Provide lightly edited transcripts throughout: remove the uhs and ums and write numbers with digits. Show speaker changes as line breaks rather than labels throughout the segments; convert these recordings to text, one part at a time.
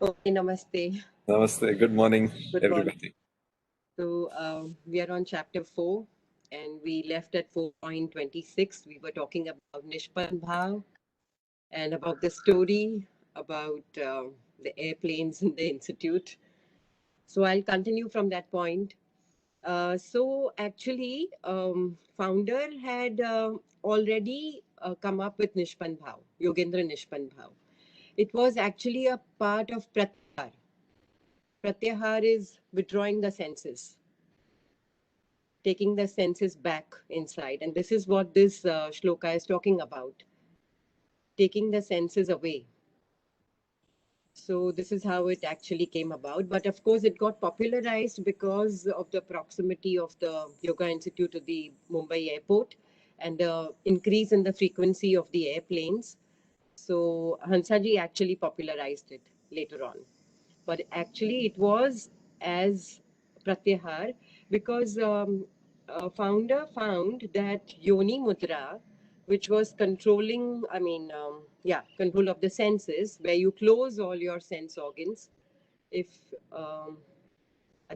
Okay, namaste.
Namaste. Good morning,
Good morning.
everybody.
So we are on chapter 4 and we left at 4.26. We were talking about Nishpan Bhav and about the story about the airplanes in the institute. So I'll continue from that point. So actually, founder had already come up with Nishpan Bhav, Yogendra Nishpan Bhav. It was actually a part of Pratyahar. Pratyahar is withdrawing the senses, taking the senses back inside. And this is what this shloka is talking about, taking the senses away. So this is how it actually came about. But of course, it got popularized because of the proximity of the Yoga Institute to the Mumbai airport and the increase in the frequency of the airplanes. So Hansaji actually popularized it later on. But actually, it was as Pratyahar because founder found that Yoni Mudra, which was controlling, control of the senses, where you close all your sense organs. If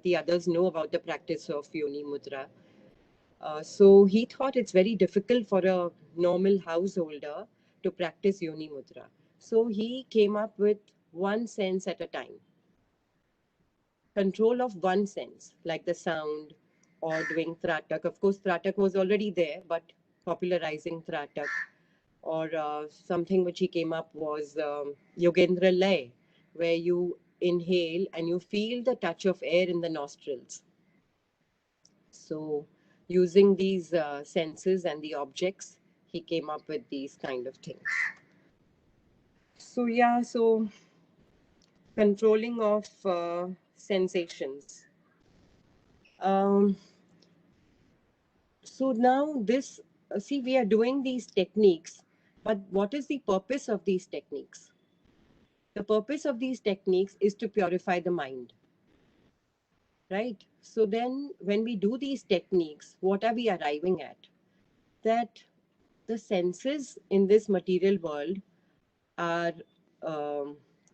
the others know about the practice of Yoni Mudra. So he thought it's very difficult for a normal householder to practice Yoni Mudra. So he came up with one sense at a time. Control of one sense, like the sound or doing Tratak. Of course, Tratak was already there, but popularizing Tratak. Or something which he came up was Yogendra Lay, where you inhale and you feel the touch of air in the nostrils. So, using these senses and the objects, he came up with these kind of things. So controlling of sensations. So now this, see, we are doing these techniques, but what is the purpose of these techniques? The purpose of these techniques is to purify the mind, right? So then when we do these techniques, what are we arriving at? That the senses in this material world are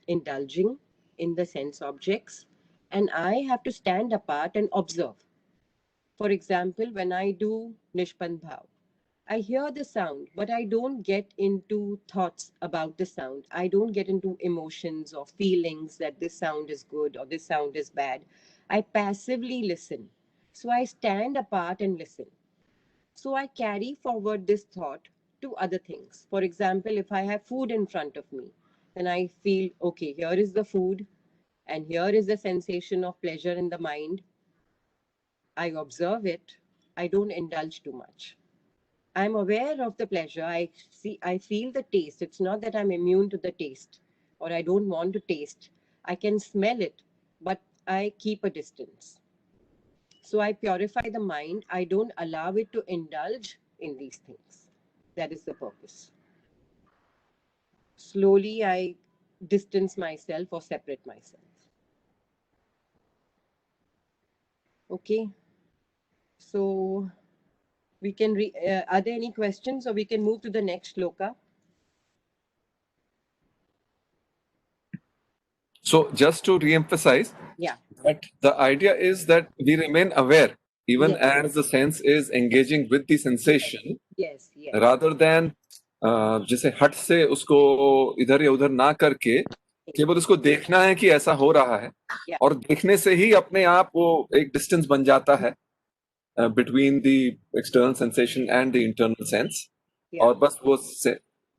indulging in the sense objects, and I have to stand apart and observe. For example, when I do Nishpan Bhav, I hear the sound, but I don't get into thoughts about the sound. I don't get into emotions or feelings that this sound is good or this sound is bad. I passively listen. So I stand apart and listen. So I carry forward this thought to other things. For example, if I have food in front of me, then I feel, okay, here is the food, and here is the sensation of pleasure in the mind. I observe it. I don't indulge too much. I'm aware of the pleasure. I feel the taste. It's not that I'm immune to the taste or I don't want to taste. I can smell it, but I keep a distance. So I purify the mind. I don't allow it to indulge in these things. That is the purpose. Slowly, I distance myself or separate myself. Okay. So we can are there any questions, or we can move to the next shloka?
So, just to re-emphasize, that the idea is that we remain aware even as the sense is engaging with the sensation, rather than जैसे हट से उसको इधर या उधर ना करके केवल उसको देखना है कि ऐसा हो रहा है, और देखने से ही अपने आप वो एक डिस्टेंस बन जाता है between the external sensation and the internal sense, और बस वो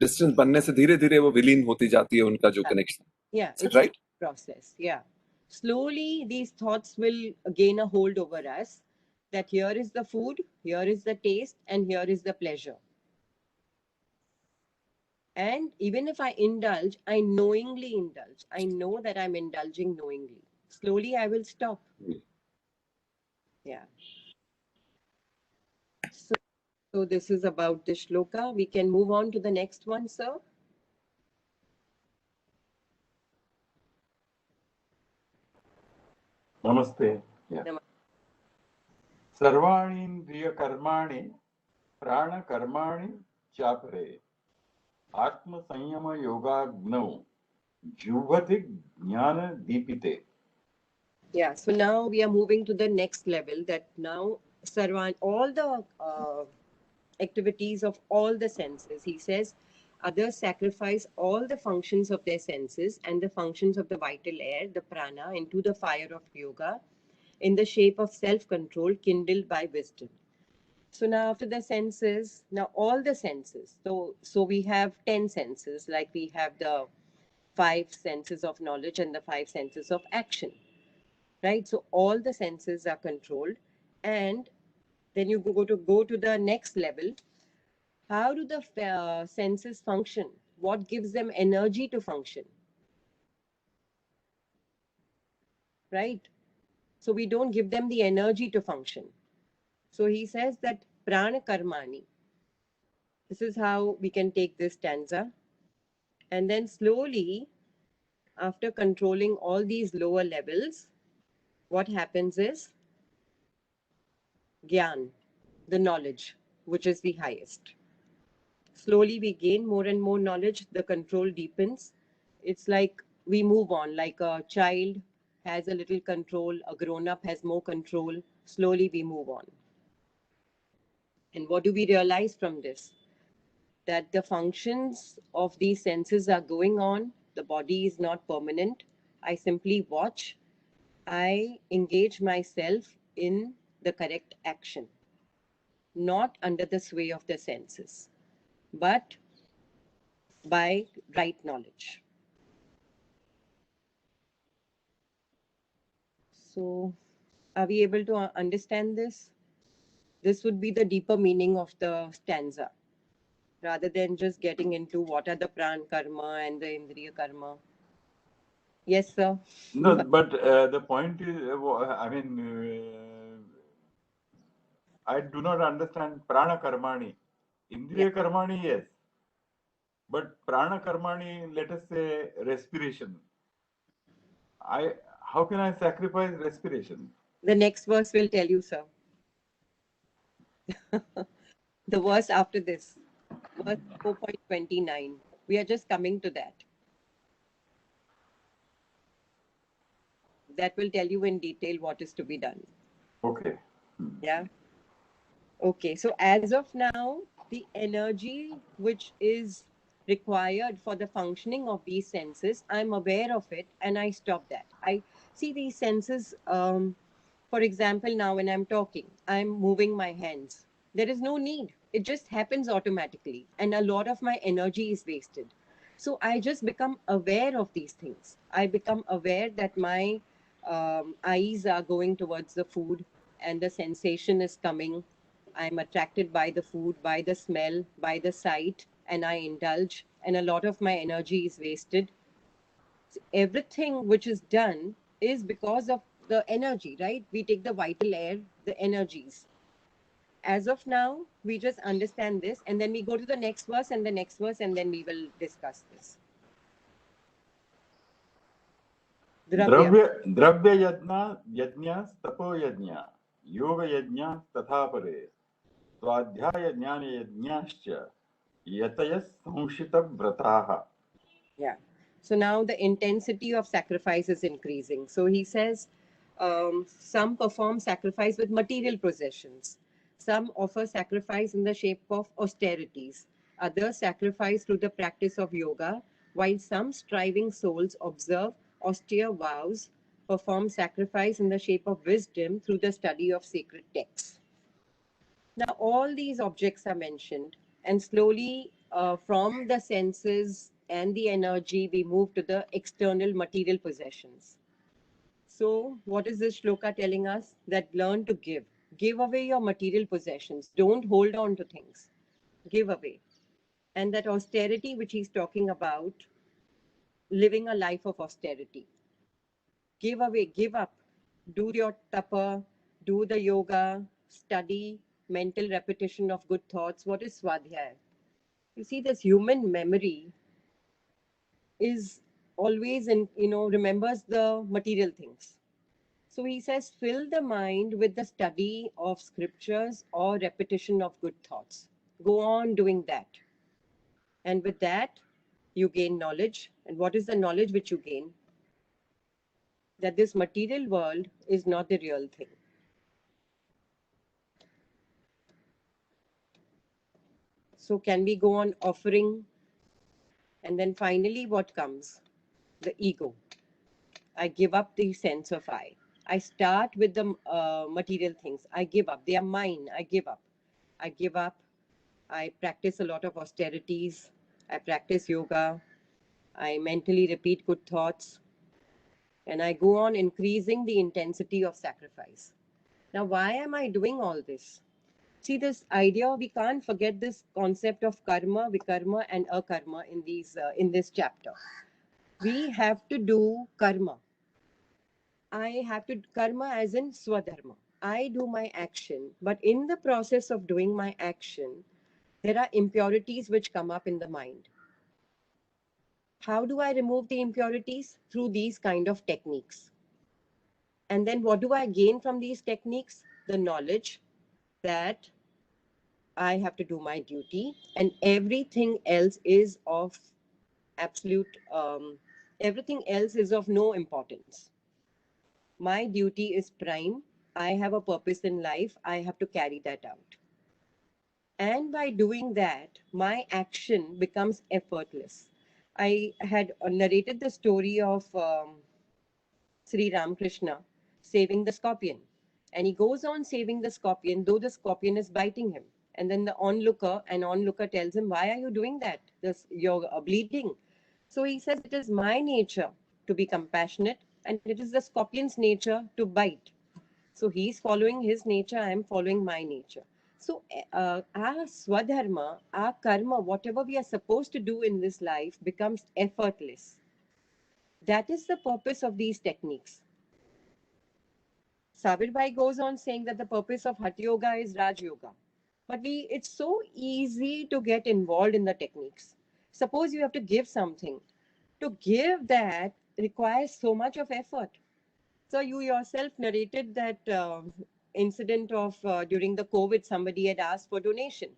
डिस्टेंस बनने से धीरे धीरे वो विलीन होती जाती है उनका जो connection, right?
Process, slowly these thoughts will gain a hold over us, that here is the food, here is the taste, and here is the pleasure. And even if I indulge, I knowingly indulge. I know that I'm indulging knowingly. Slowly I will stop. So this is about the shloka. We can move on to the next one, sir.
नमस्ते. सर्वाणीन्द्रियकर्माणि प्राणकर्माणि चापरे आत्मसंयम योगाग्नौ Juvati Jnana Deepite.
Yeah, so now we are moving to the next level, that now Sarvan, all the activities of all the senses. He says others sacrifice all the functions of their senses and the functions of the vital air, the prana, into the fire of yoga in the shape of self-control kindled by wisdom. So now after the senses, now all the senses. So we have 10 senses, like we have the 5 senses of knowledge and the 5 senses of action, right? So all the senses are controlled, and then you go to the next level. How do the senses function? What gives them energy to function, right? So we don't give them the energy to function. So he says that prana karmani. This is how we can take this stanza. And then slowly, after controlling all these lower levels, what happens is gyan, the knowledge, which is the highest. Slowly we gain more and more knowledge, the control deepens. It's like we move on, like a child has a little control, a grown-up has more control. Slowly we move on. And what do we realize from this? That the functions of these senses are going on. The body is not permanent. I simply watch. I engage myself in the correct action, not under the sway of the senses, but by right knowledge. So, are we able to understand this? This would be the deeper meaning of the stanza, rather than just getting into what are the pran karma and the indriya karma. Yes, sir.
No, but the point is, I do not understand prana karmani. Indriya karmani, yes. But prana karmani, let us say respiration. How can I sacrifice respiration?
The next verse will tell you, sir. The verse after this, verse 4.29. We are just coming to that. That will tell you in detail what is to be done.
Okay.
Yeah. Okay. So as of now, the energy which is required for the functioning of these senses, I'm aware of it and I stop that. I see these senses. For example, now when I'm talking, I'm moving my hands. There is no need. It just happens automatically. And a lot of my energy is wasted. So I just become aware of these things. I become aware that my eyes are going towards the food and the sensation is coming. I'm attracted by the food, by the smell, by the sight, and I indulge. And a lot of my energy is wasted. Everything which is done is because of the energy, right? We take the vital air, the energies. As of now, we just understand this, and then we go to the next verse and the next verse, and then we will discuss this.
Dravya yajna tapo yajna yoga yajna tatha pare swadhyaya jnana yajnascha yatayas samshita vrataha.
Yeah. So now the intensity of sacrifice is increasing. So he says some perform sacrifice with material possessions. Some offer sacrifice in the shape of austerities. Others sacrifice through the practice of yoga, while some striving souls observe austere vows, perform sacrifice in the shape of wisdom through the study of sacred texts. Now, all these objects are mentioned, and slowly from the senses and the energy, we move to the external material possessions. So, what is this shloka telling us? That learn to give. Give away your material possessions. Don't hold on to things. Give away. And that austerity which he's talking about, living a life of austerity. Give away, give up. Do your tapa, do the yoga, study, mental repetition of good thoughts. What is Swadhyaya? You see, this human memory is always remembers the material things. So he says, fill the mind with the study of scriptures or repetition of good thoughts. Go on doing that. And with that, You gain knowledge. And what is the knowledge which you gain? That this material world is not the real thing. So can we go on offering? And then finally, what comes? The ego. I give up the sense of I. I start with the material things. I give up. They are mine. I give up. I give up. I practice a lot of austerities. I practice yoga. I mentally repeat good thoughts. And I go on increasing the intensity of sacrifice. Now, why am I doing all this? See, this idea, we can't forget this concept of karma, vikarma, and akarma in this chapter. We have to do karma. I have to karma as in swadharma. I do my action, but in the process of doing my action, there are impurities which come up in the mind. How do I remove the impurities? Through these kind of techniques. And then what do I gain from these techniques? The knowledge that I have to do my duty, and everything else is of absolute, everything else is of no importance. My duty is prime. I have a purpose in life. I have to carry that out. And by doing that, my action becomes effortless. I had narrated the story of Sri Ramakrishna saving the scorpion. And he goes on saving the scorpion, though the scorpion is biting him. And then the onlooker tells him, why are you doing that? You're bleeding. So he says, it is my nature to be compassionate, and it is the scorpion's nature to bite. So he's following his nature, I am following my nature. So our swadharma, our karma, whatever we are supposed to do in this life becomes effortless. That is the purpose of these techniques. Sabir Bhai goes on saying that the purpose of Hatha Yoga is Raj Yoga. But it's so easy to get involved in the techniques. Suppose you have to give something. To give that requires so much of effort. So you yourself narrated that incident of during the COVID, somebody had asked for donation.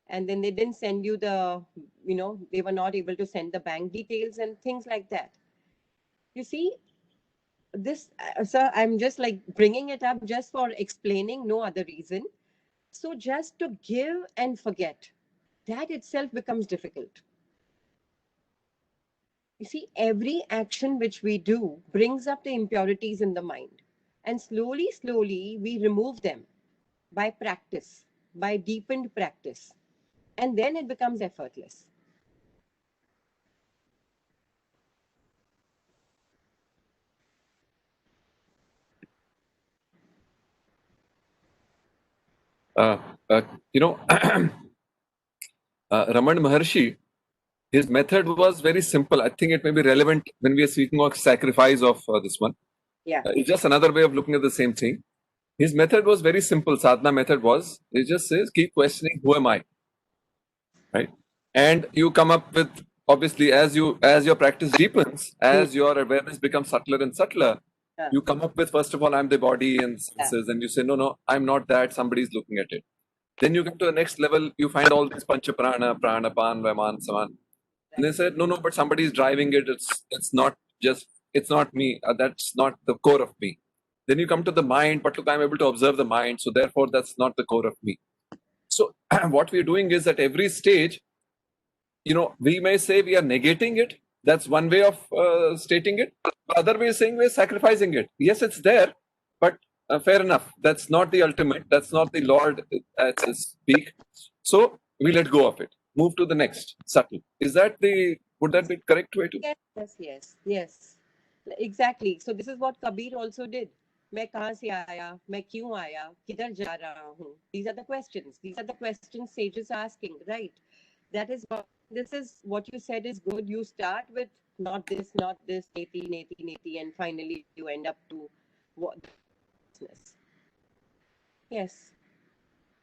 And then they didn't send you they were not able to send the bank details and things like that. You see, this, sir, I'm just like bringing it up just for explaining, no other reason. So just to give and forget, that itself becomes difficult. You see, every action which we do brings up the impurities in the mind. And slowly, slowly, we remove them by practice, by deepened practice. And then it becomes effortless.
Raman Maharshi, his method was very simple. I think it may be relevant when we are speaking of sacrifice of this one.
Yeah.
It's just another way of looking at the same thing. His method was very simple. Sadhana method was, it just says, keep questioning, who am I? Right? And you come up with, obviously, as your practice deepens, as your awareness becomes subtler and subtler, you come up with, first of all, I'm the body and senses, and you say, no, I'm not that, somebody's looking at it. Then you come to the next level, you find all these pancha prana, pan, vaman, saman. And they said, no, but somebody's driving it. It's not me. That's not the core of me. Then you come to the mind, but look, I'm able to observe the mind. So therefore, that's not the core of me. So what we're doing is at every stage, we may say we are negating it. That's one way of stating it. The other way is saying we're sacrificing it. Yes, it's there, but fair enough. That's not the ultimate. That's not the Lord as speak. So we let go of it. Move to the next subtle. Would that be correct way to?
Yes. Exactly. So this is what Kabir also did. मैं कहाँ से आया, मैं क्यों आया, किधर जा रहा हूँ? These are the questions. These are the questions sages are asking, right? This is what you said is good. You start with not this, neti, and finally you end up to what business. Yes.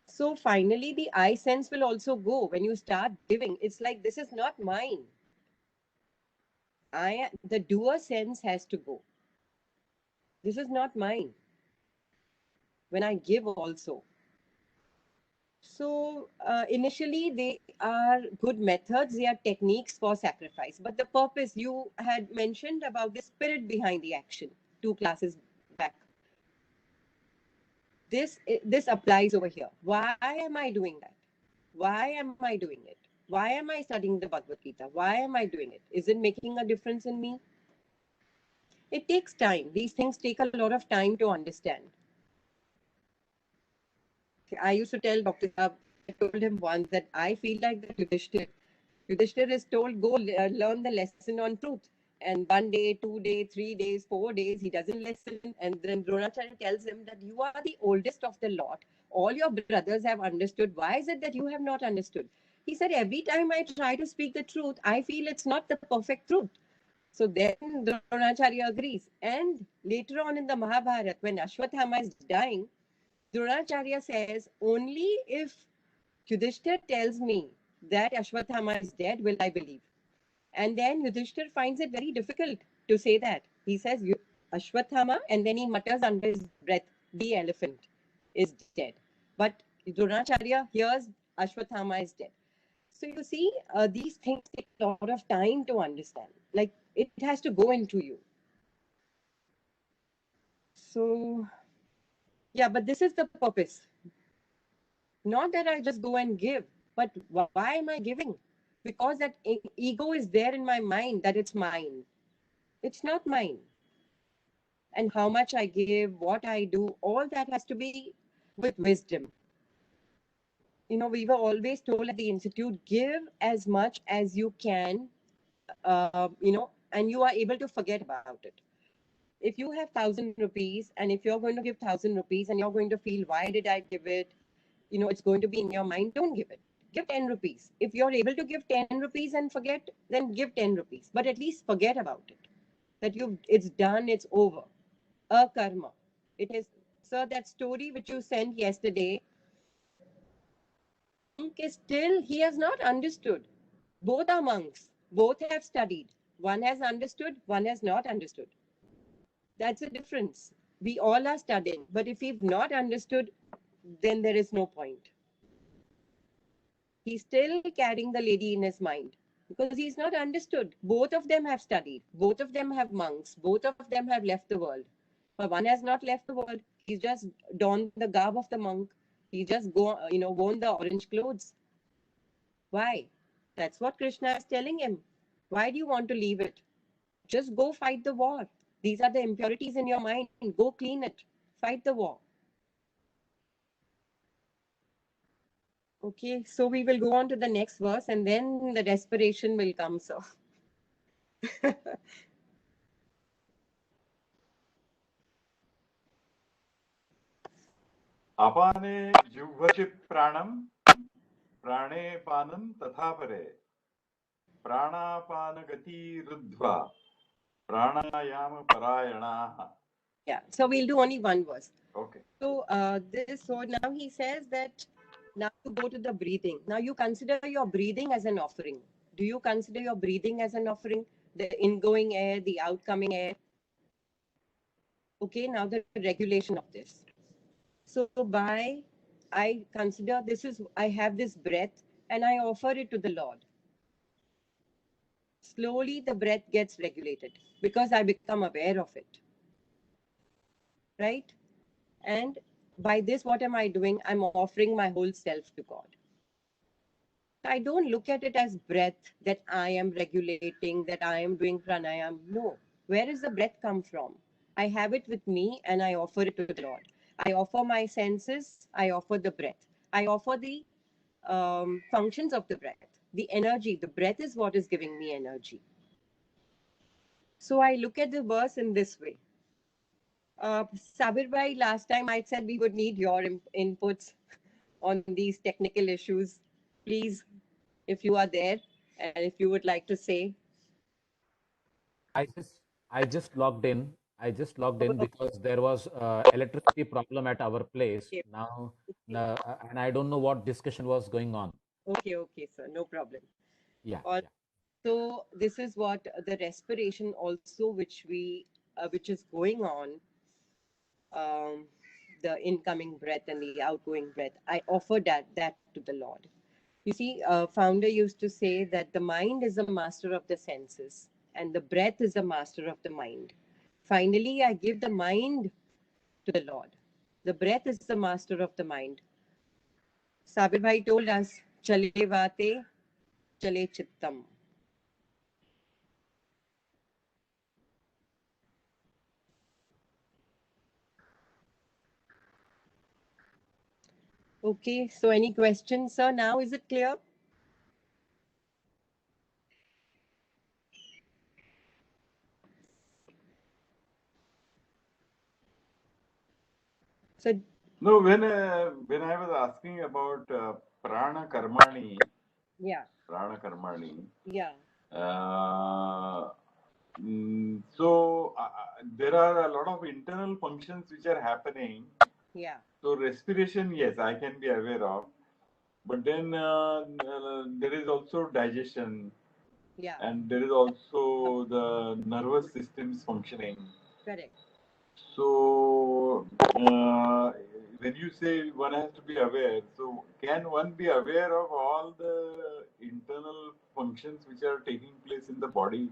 So finally the I sense will also go when you start giving. It's like, this is not mine. The doer sense has to go. This is not mine. When I give also. So initially they are good methods, they are techniques for sacrifice. But the purpose, you had mentioned about the spirit behind the action 2 classes back. This applies over here. Why am I doing that? Why am I doing it? Why am I studying the Bhagavad Gita? Why am I doing it? Is it making a difference in me? It takes time. These things take a lot of time to understand. I used to tell Dr. Saab, I told him once that I feel like that Yudhishthir. Yudhishthir is told, go learn the lesson on truth. And 1 day, 2 days, 3 days, 4 days, he doesn't listen. And then Dronacharya tells him that you are the oldest of the lot. All your brothers have understood. Why is it that you have not understood? He said, every time I try to speak the truth, I feel it's not the perfect truth. So then Dronacharya agrees. And later on in the Mahabharata, when Ashwatthama is dying, Dronacharya says, only if Yudhishthir tells me that Ashwatthama is dead, will I believe. And then Yudhishthir finds it very difficult to say that. He says Ashwatthama, and then he mutters under his breath, the elephant is dead. But Dronacharya hears Ashwatthama is dead. So you see, these things take a lot of time to understand. Like, it has to go into you. So, yeah, but this is the purpose. Not that I just go and give, but why am I giving? Because that ego is there in my mind that it's mine. It's not mine. And how much I give, what I do, all that has to be with wisdom. You know, we were always told at the Institute, give as much as you can, and you are able to forget about it. If you have 1,000 rupees and if you're going to give 1,000 rupees and you're going to feel, why did I give it? It's going to be in your mind, don't give it. Give 10 rupees. If you're able to give 10 rupees and forget, then give 10 rupees. But at least forget about it. That it's done, it's over. A karma. It is, sir, that story which you sent yesterday, monk is still, he has not understood. Both are monks. Both have studied. One has understood, one has not understood. That's the difference. We all are studying, but if we've not understood, then there is no point. He's still carrying the lady in his mind because he's not understood. Both of them have studied. Both of them have monks. Both of them have left the world. But one has not left the world. He's just donned the garb of the monk. He just worn the orange clothes. Why? That's what Krishna is telling him. Why do you want to leave it? Just go fight the war. These are the impurities in your mind. Go clean it. Fight the war. Okay, so we will go on to the next verse and then the desperation will come, so.
अपाने जुह्वसि प्राणं प्राणे पानं तथा परे प्राणापानगतिरुद्ध्वा pranayama parayanaha.
Yeah, so we'll do only one verse.
Okay.
So now he says that now you go to the breathing. Now you consider your breathing as an offering. Do you consider your breathing as an offering? The ingoing air, the outgoing air. Okay, now the regulation of this. So I consider I have this breath and I offer it to the Lord. Slowly the breath gets regulated because I become aware of it. Right? And by this, what am I doing? I'm offering my whole self to God. I don't look at it as breath that I am regulating, that I am doing pranayam. No. Where does the breath come from? I have it with me and I offer it to the Lord. I offer my senses, I offer the breath. I offer the functions of the breath, the energy. The breath is what is giving me energy. So I look at the verse in this way. Sabir Bhai, last time I said we would need your inputs on these technical issues. Please, if you are there and if you would like to say.
I just logged in. I just logged in because there was electricity problem at our place
Okay.
now, and I don't know what discussion was going on.
Okay, sir, no problem.
Yeah.
So this is what the respiration also, which is going on. the incoming breath and the outgoing breath. I offer that to the Lord. You see, founder used to say that the mind is the master of the senses and the breath is the master of the mind. Finally, I give the mind to the Lord. The breath is the master of the mind. Sabir Bhai told us, Chale vate, chale chittam. Okay, so any questions, sir? Now is it clear? So
no, when I was asking about prana karmani,
yeah,
prana karmani,
yeah,
so there are a lot of internal functions which are happening.
yeah.
So respiration, yes, I can be aware of, but then there is also digestion,
Yeah,
and there is also the nervous systems functioning.
correct.
So when you say one has to be aware, so can one be aware of all the internal functions which are taking place in the body?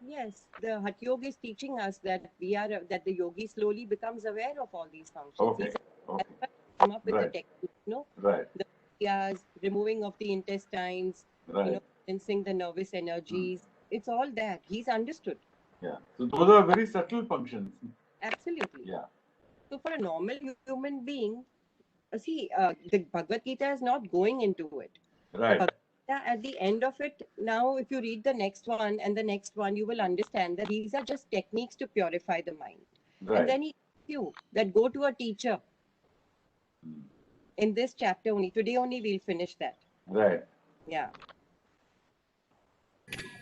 Yes, the Hatha Yoga is teaching us that that the yogi slowly becomes aware of all these functions.
Okay,
That's
okay,
why he come up with the
right,
technique,
right,
the kriyas, removing of the intestines,
right.
balancing the nervous energies. It's all that he's understood.
Yeah. So those are very subtle functions.
Absolutely.
Yeah.
So for a normal human being, see, the Bhagavad Gita is not going into it.
Right.
The Bhagavad Gita, at the end of it, now if you read the next one and the next one, you will understand that these are just techniques to purify the mind.
Right.
And then he tells you that go to a teacher. In this chapter only, today only we'll finish that.
Right.
Yeah.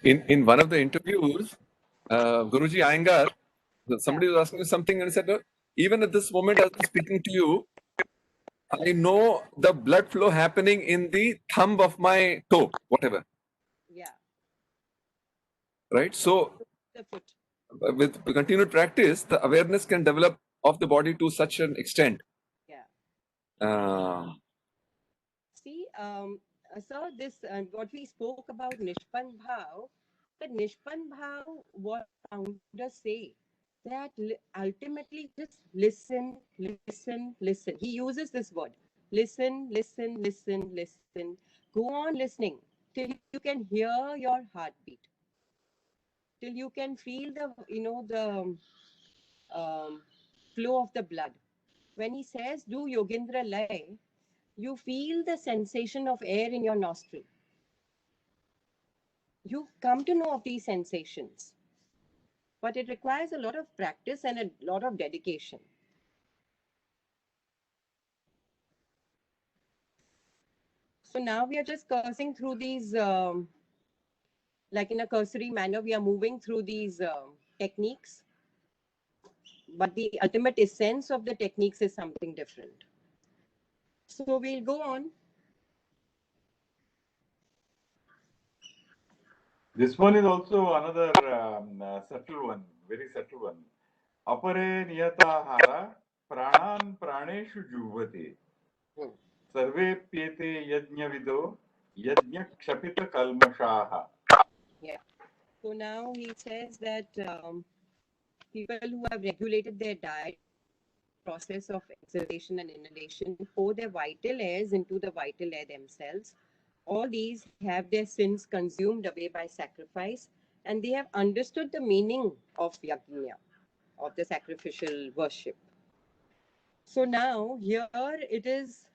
In one of the interviews, Guruji Iyengar, somebody was asking me something and he said, even at this moment as I'm speaking to you, I know the blood flow happening in the thumb of my toe, whatever.
Yeah.
Right? So
The foot.
with continued practice, the awareness can develop of the body to such an extent.
Yeah. See, sir, this what we spoke about Nishpan Bhav, the Nishpan Bhav, what founders say, that ultimately just listen, listen, listen. He uses this word, listen, listen, listen, listen. Go on listening till you can hear your heartbeat, till you can feel the flow of the blood. When he says do Yogendra Lay, you feel the sensation of air in your nostril. You come to know of these sensations, but it requires a lot of practice and a lot of dedication. So now we are just cursing through these, like in a cursory manner, we are moving through these techniques, but the ultimate essence of the techniques is something different. So we'll go on.
This one is also another subtle one, very subtle one. Apare niyatahara pranan praneshu juvate. Sarve pyete yajnavido yajna kshapita kalmashaha.
Yeah. So now he says that people who have regulated their diet process of exhalation and inhalation pour their vital airs into the vital air themselves. All these have their sins consumed away by sacrifice, and they have understood the meaning of yajna, of the sacrificial worship. So now here it is.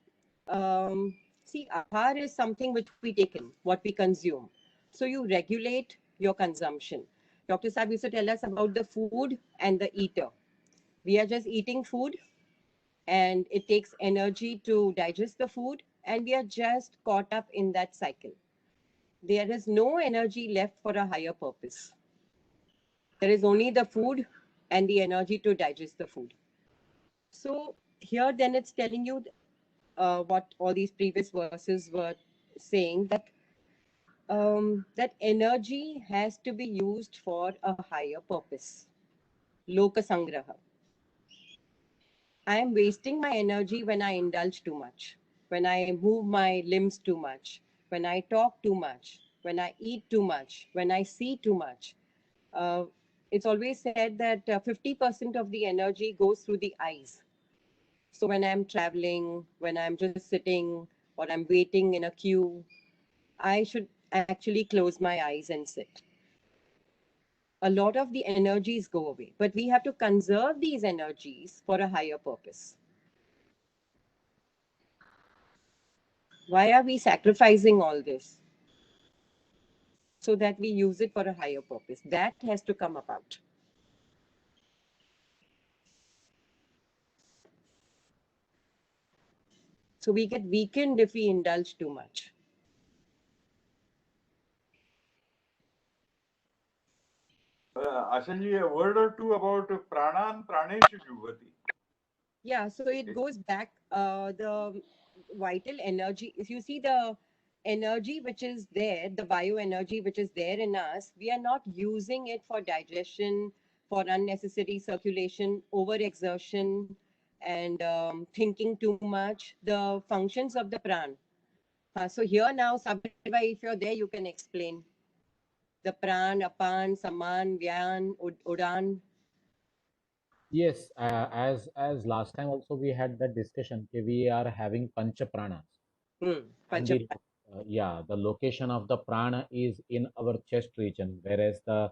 See, ahar is something which we take in, what we consume. So you regulate your consumption. Dr. Saab used to tell us about the food and the eater. We are just eating food and it takes energy to digest the food, and we are just caught up in that cycle. There is no energy left for a higher purpose. There is only the food and the energy to digest the food. So here then it's telling you what all these previous verses were saying, that that energy has to be used for a higher purpose. Loka Sangraha. I am wasting my energy when I indulge too much, when I move my limbs too much, when I talk too much, when I eat too much, when I see too much. Uh, it's always said that 50% of the energy goes through the eyes. So when I'm traveling, when I'm just sitting or I'm waiting in a queue, I should actually close my eyes and sit. A lot of the energies go away, but we have to conserve these energies for a higher purpose. Why are we sacrificing all this? So that we use it for a higher purpose. That has to come about. So we get weakened if we indulge too much.
Ashanji, a word or two about prana and praneshu juvati.
Yeah, so it goes back, the vital energy. If you see the energy which is there, the bioenergy which is there in us, we are not using it for digestion, for unnecessary circulation, overexertion, and thinking too much. The functions of the pran. So here now, Sabir bhai, if you're there, you can explain the pran, apan, saman, vyan, udan.
Yes, as last time also we had that discussion. We are having pancha pranas, and
Pancha.
the location of the prana is in our chest region, whereas the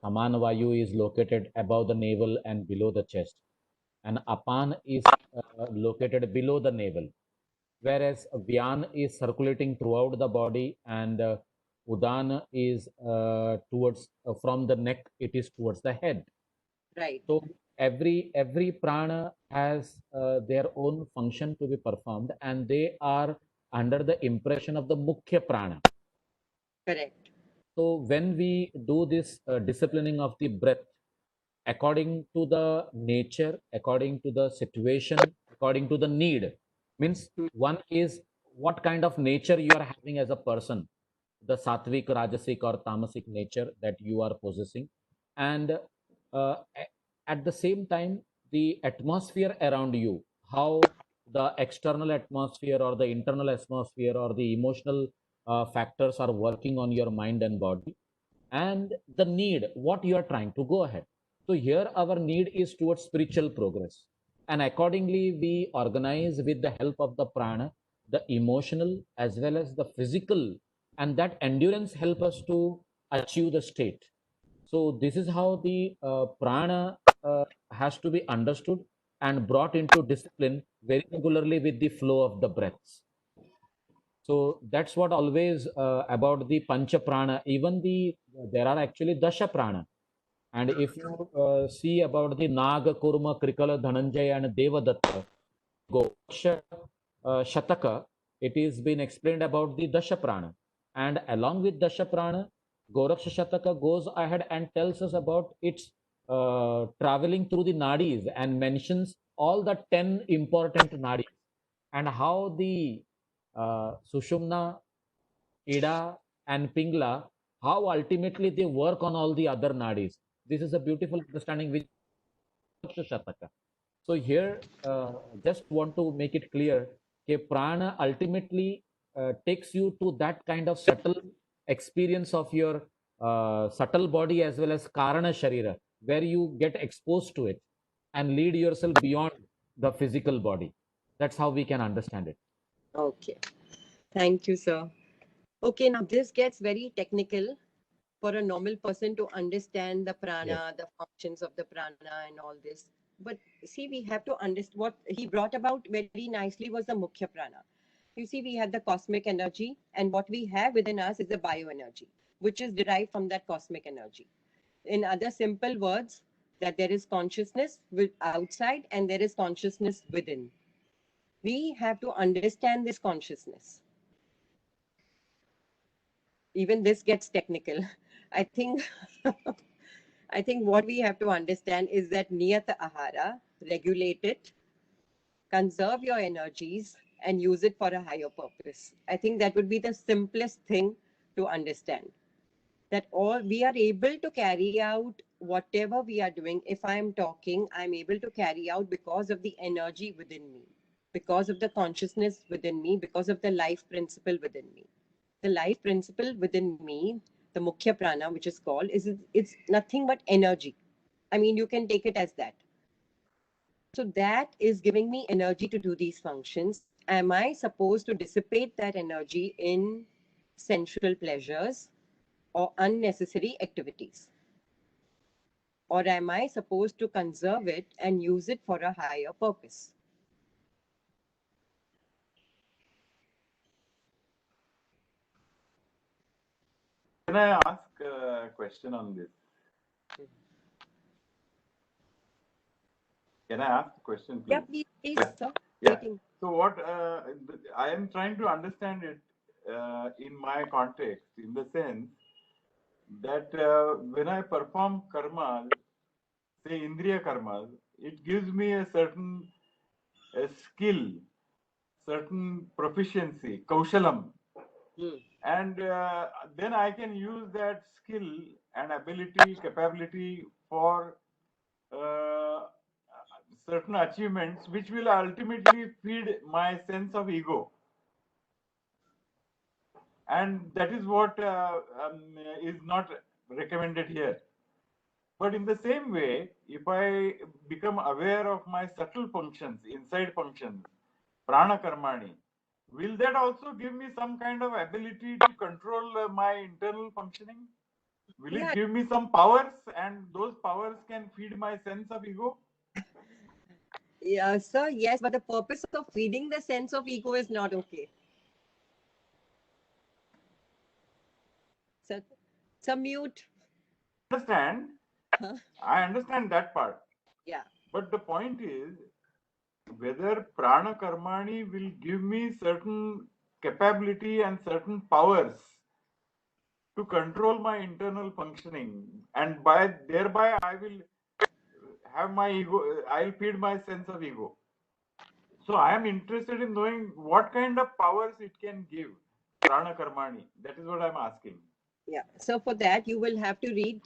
saman vayu is located above the navel and below the chest, and apan is located below the navel, whereas Vyan is circulating throughout the body, and Udan is towards from the neck, it is towards the head.
Right.
So every prana has their own function to be performed, and they are under the impression of the mukhya prana.
Correct.
So when we do this disciplining of the breath, according to the nature, according to the situation, according to the need, means one is what kind of nature you are having as a person, the sattvic, rajasic, or tamasic nature that you are possessing, and uh, at the same time, the atmosphere around you, how the external atmosphere or the internal atmosphere or the emotional factors are working on your mind and body, and the need, what you are trying to go ahead. So here our need is towards spiritual progress. And accordingly, we organize with the help of the prana, the emotional as well as the physical, and that endurance help us to achieve the state. So this is how the prana has to be understood and brought into discipline very regularly with the flow of the breaths. So that's what always about the pancha prana. Even there are actually dasha prana. And if you see about the Naga, Kurma, Krikala, Dhananjaya, and Devadatta, Goksha Shataka, it is been explained about the dasha prana. And along with dasha prana, Goraksha Shataka goes ahead and tells us about its traveling through the nadis and mentions all the 10 important nadis and how the Sushumna, Ida, and Pingla, how ultimately they work on all the other nadis. This is a beautiful understanding which Shataka. So here, just want to make it clear that prana ultimately takes you to that kind of subtle experience of your subtle body as well as karana sharira, where you get exposed to it and lead yourself beyond the physical body. That's how we can understand it.
Okay. Thank you, sir. Okay, now this gets very technical for a normal person to understand the
Yes.
prana, the functions of the prana, and all this. But see, we have to understand what he brought about very nicely was the mukhya prana. You see, we have the cosmic energy, and what we have within us is the bioenergy, which is derived from that cosmic energy. In other simple words, that there is consciousness outside and there is consciousness within. We have to understand this consciousness. Even this gets technical. I think I think what we have to understand is that niyat ahara, regulate it, conserve your energies, and use it for a higher purpose. I think that would be the simplest thing to understand. That all we are able to carry out whatever we are doing, if I'm talking, I'm able to carry out because of the energy within me, because of the consciousness within me, because of the life principle within me. The life principle within me, the Mukhya Prana, which is called, it's nothing but energy. I mean, you can take it as that. So that is giving me energy to do these functions. Am I supposed to dissipate that energy in sensual pleasures or unnecessary activities? Or am I supposed to conserve it and use it for a higher purpose?
Can I ask a question on this? Can I ask a question, please?
Yeah, please, sir.
Yeah. So what I am trying to understand it in my context, in the sense that when I perform karmas, say Indriya karmas, it gives me a certain skill, certain proficiency, kaushalam. And then I can use that skill and ability, capability for certain achievements, which will ultimately feed my sense of ego. And that is what is not recommended here. But in the same way, if I become aware of my subtle functions, inside functions, prana karmani, will that also give me some kind of ability to control my internal functioning? Will it give me some powers, and those powers can feed my sense of ego?
Yeah, sir, yes, but the purpose of feeding the sense of ego is not okay. So mute.
Understand? Huh? I understand that part.
Yeah.
But the point is, whether prana karmani will give me certain capability and certain powers to control my internal functioning, and thereby I will have my ego, I'll feed my sense of ego. So I am interested in knowing what kind of powers it can give, prana karmani. That is what I'm asking.
Yeah. So for that, you will have to read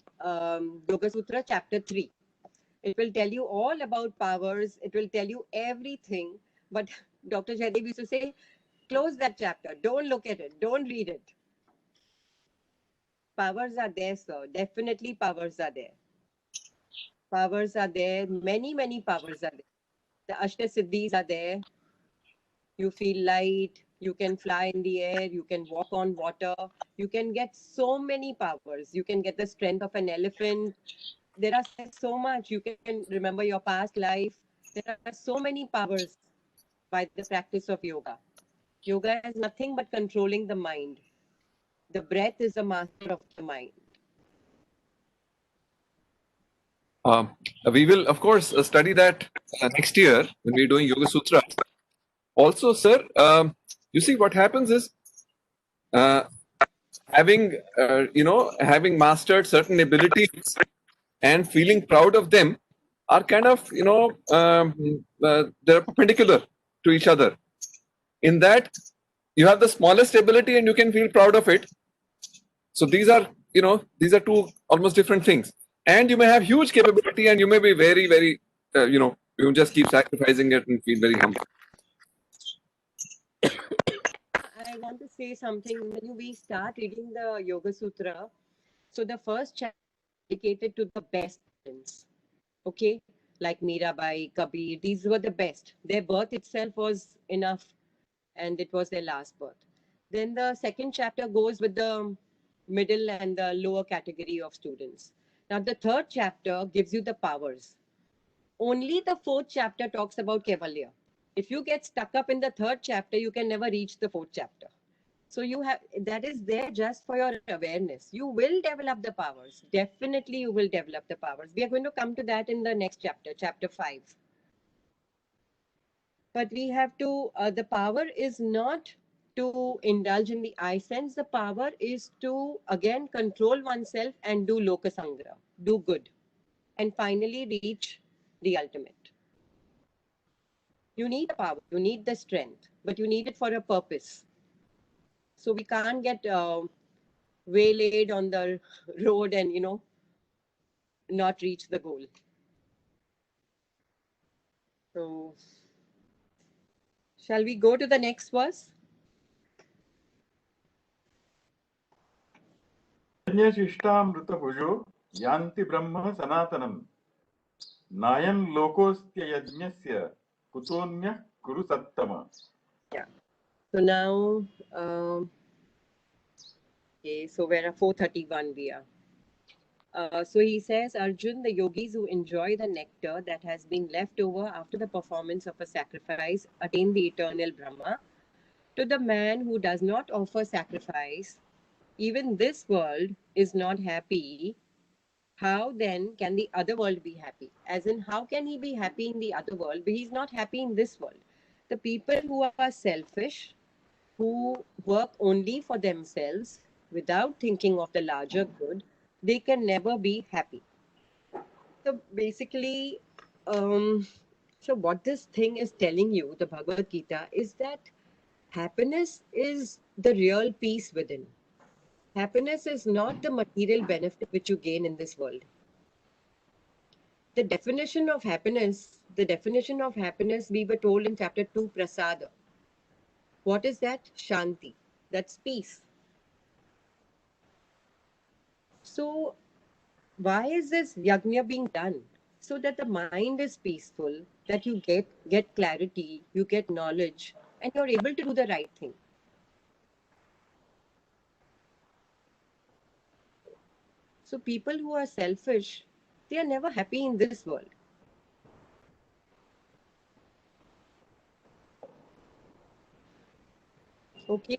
Yoga Sutra chapter 3. It will tell you all about powers. It will tell you everything. But Dr. Jaidev used to say, close that chapter. Don't look at it. Don't read it. Powers are there, sir. Definitely powers are there. Powers are there. Many, many powers are there. The Ashta Siddhis are there. You feel light. You can fly in the air. You can walk on water. You can get so many powers. You can get the strength of an elephant. There are so much. You can remember your past life. There are so many powers by the practice of yoga. Yoga is nothing but controlling the mind. The breath is the master of the mind.
We will, of course, study that next year when we're doing Yoga Sutra. Also, sir, you see what happens is having mastered certain abilities and feeling proud of them are kind of they're perpendicular to each other. In that, you have the smallest ability and you can feel proud of it. So these are two almost different things. And you may have huge capability and you may be very, very, you just keep sacrificing it and feel very humble.
I want to say something. When we start reading the Yoga Sutra, so the first chapter is dedicated to the best students. Okay, like Mirabai, Kabir, these were the best. Their birth itself was enough, and it was their last birth. Then the second chapter goes with the middle and the lower category of students. Now, the third chapter gives you the powers. Only the fourth chapter talks about Kevalya. If you get stuck up in the third chapter, you can never reach the fourth chapter. So you have that is there just for your awareness. You will develop the powers. Definitely, you will develop the powers. We are going to come to that in the next chapter, chapter 5. But we have to, the power is not to indulge in the eye sense. The power is to, again, control oneself and do lokasangra, do good, and finally reach the ultimate. You need the power, you need the strength, but you need it for a purpose. So we can't get waylaid on the road and, not reach the goal. So, shall we go to the next verse?
यज्ञशिष्टामृतभुजो यान्ति ब्रह्म सनातनम् नायं लोकोऽस्त्य यज्ञस्य कुतोऽन्यः कुरु सत्तम.
Yeah. So now, okay, so we're at 431 we are. So he says, Arjun, the yogis who enjoy the nectar that has been left over after the performance of a sacrifice attain the eternal Brahma. To the man who does not offer sacrifice, even this world is not happy. How then can the other world be happy? As in, how can he be happy in the other world, but he's not happy in this world? The people who are selfish, who work only for themselves without thinking of the larger good, they can never be happy. So basically, so what this thing is telling you, the Bhagavad Gita, is that happiness is the real peace within. Happiness is not the material benefit which you gain in this world. The definition of happiness, we were told in chapter 2, Prasada. What is that? Shanti. That's peace. So why is this yajna being done? So that the mind is peaceful, that you get clarity, you get knowledge, and you're able to do the right thing. So people who are selfish, they are never happy in this world. Okay.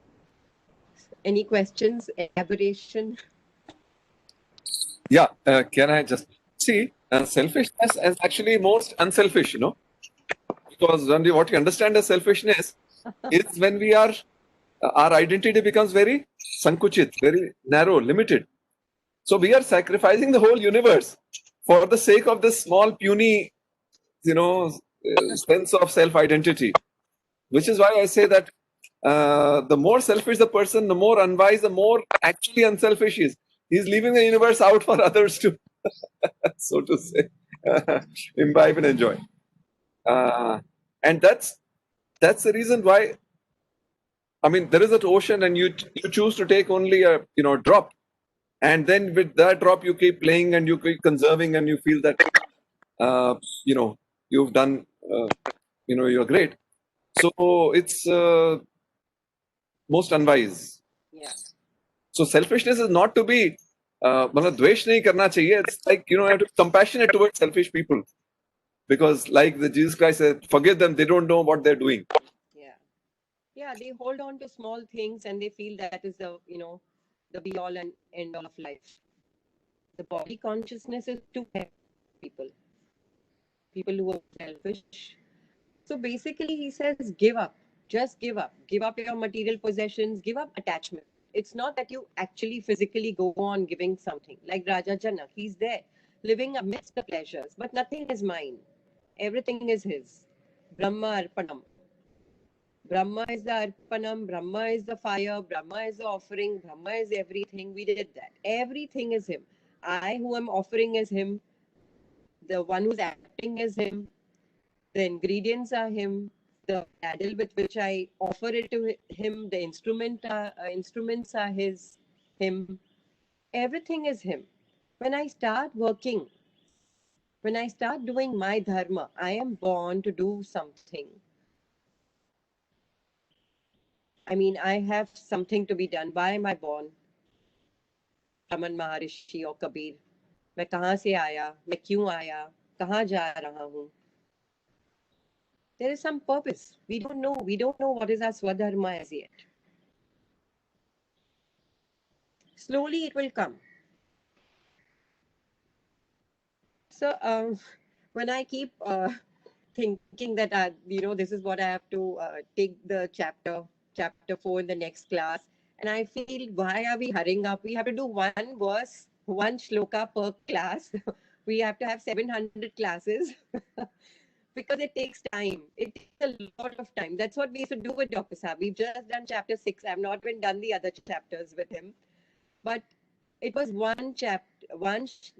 Any questions, elaboration?
Yeah, can I just see selfishness as actually most unselfish, you know, because when what you understand as selfishness is when we are our identity becomes very sankuchit, very narrow, limited. So we are sacrificing the whole universe for the sake of this small puny, you know, sense of self-identity, which is why I say that the more selfish the person, the more unwise, the more actually unselfish he is. He's leaving the universe out for others to, so to say, imbibe and enjoy. And that's the reason why. I mean, there is an ocean, and you choose to take only a drop, and then with that drop you keep playing and you keep conserving, and you feel that you've done you're great. So it's most unwise.
Yeah.
So selfishness is not to be dvesh nahi karna chahiye. It's like you have to be compassionate towards selfish people, because like the Jesus Christ said, forgive them, they don't know what they're doing.
Yeah, they hold on to small things and they feel that is the the be all and end all of life. The body consciousness is too heavy people who are selfish. So basically he says give up, just give up your material possessions, give up attachment. It's not that you actually physically go on giving something. Like Raja Janak, he's there living amidst the pleasures, but nothing is mine, everything is his. Brahma Arpanam. Brahma is the Arpanam, Brahma is the fire, Brahma is the offering, Brahma is everything. We did that. Everything is him. I who am offering is him. The one who's acting is him. The ingredients are him. The ladle with which I offer it to him, the instruments are him. Everything is him. When I start working, when I start doing my dharma, I am born to do something. I mean, I have something to be done. Why am I born? Raman महर्षि और कबीर, मैं कहाँ से आया, मैं क्यों आया, कहाँ जा रहा हूँ? There is some purpose. We don't know what is our swadharma as yet. Slowly it will come. So when I keep thinking that this is what I have to take the chapter 4 in the next class, and I feel, why are we hurrying up? We have to do one verse, one shloka per class. We have to have 700 classes because it takes time. It takes a lot of time. That's what we used to do with Dr. Saab. We've just done chapter 6. I've not even done the other chapters with him. But it was one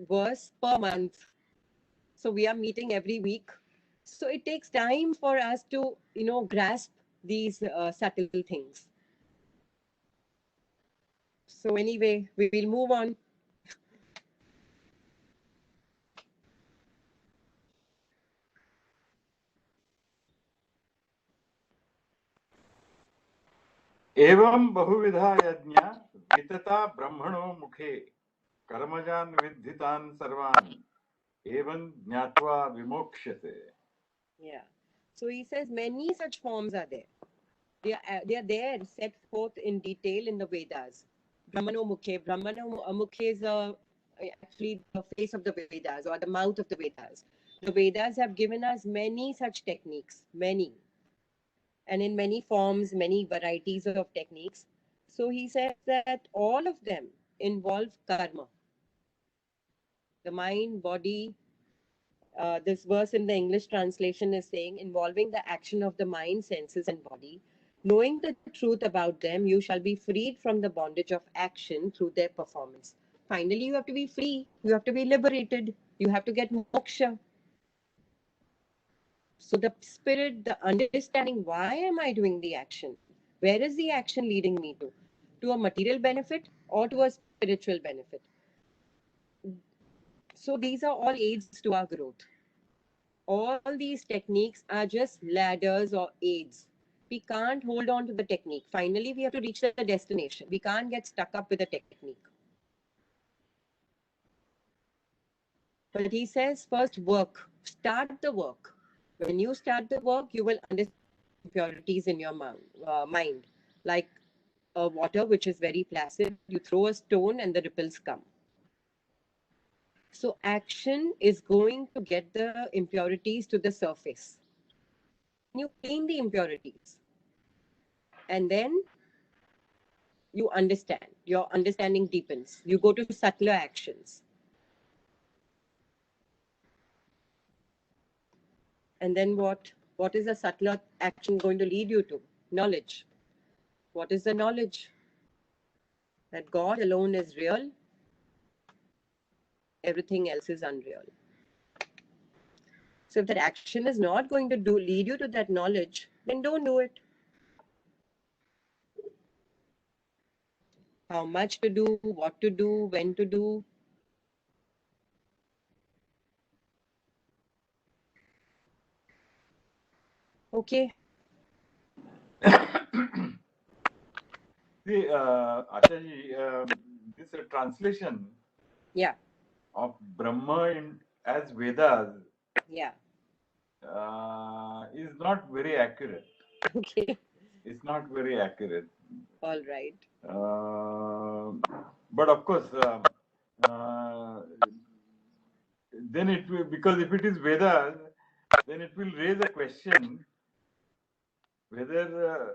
verse per month. So we are meeting every week. So it takes time for us to, grasp these subtle things. So anyway, we will move on.
एवं बहुविधा यज्ञ वितता ब्रह्मणो मुखे कर्मजान् विद्धितान् सर्वान् evan jnatva vimokshate.
Yeah. So he says many such forms are there. They are there, set forth in detail in the Vedas. Brahmano Mukhe. Brahmano Mukhe is actually the face of the Vedas or the mouth of the Vedas. The Vedas have given us many such techniques, many. And in many forms, many varieties of techniques. So he says that all of them involve karma. The mind, body, this verse in the English translation is saying, involving the action of the mind, senses, and body. Knowing the truth about them, you shall be freed from the bondage of action through their performance. Finally, you have to be free. You have to be liberated. You have to get moksha. So the spirit, the understanding, why am I doing the action? Where is the action leading me to? To a material benefit or to a spiritual benefit? So these are all aids to our growth. All these techniques are just ladders or aids. We can't hold on to the technique. Finally, we have to reach the destination. We can't get stuck up with the technique. But he says, first work. Start the work. When you start the work, you will understand impurities in your mind. Like water, which is very placid. You throw a stone and the ripples come. So action is going to get the impurities to the surface. You clean the impurities. And then you understand. Your understanding deepens. You go to subtler actions. And then what? What is a subtler action going to lead you to? Knowledge. What is the knowledge? That God alone is real. Everything else is unreal. So if that action is not going to lead you to that knowledge, then don't do it. How much to do, what to do, when to do. Okay.
See, Ashaji, this translation of Brahma as Vedas is not very accurate.
Okay.
It's not very accurate.
All right.
But of course, then it will, because if it is Vedas, then it will raise a question whether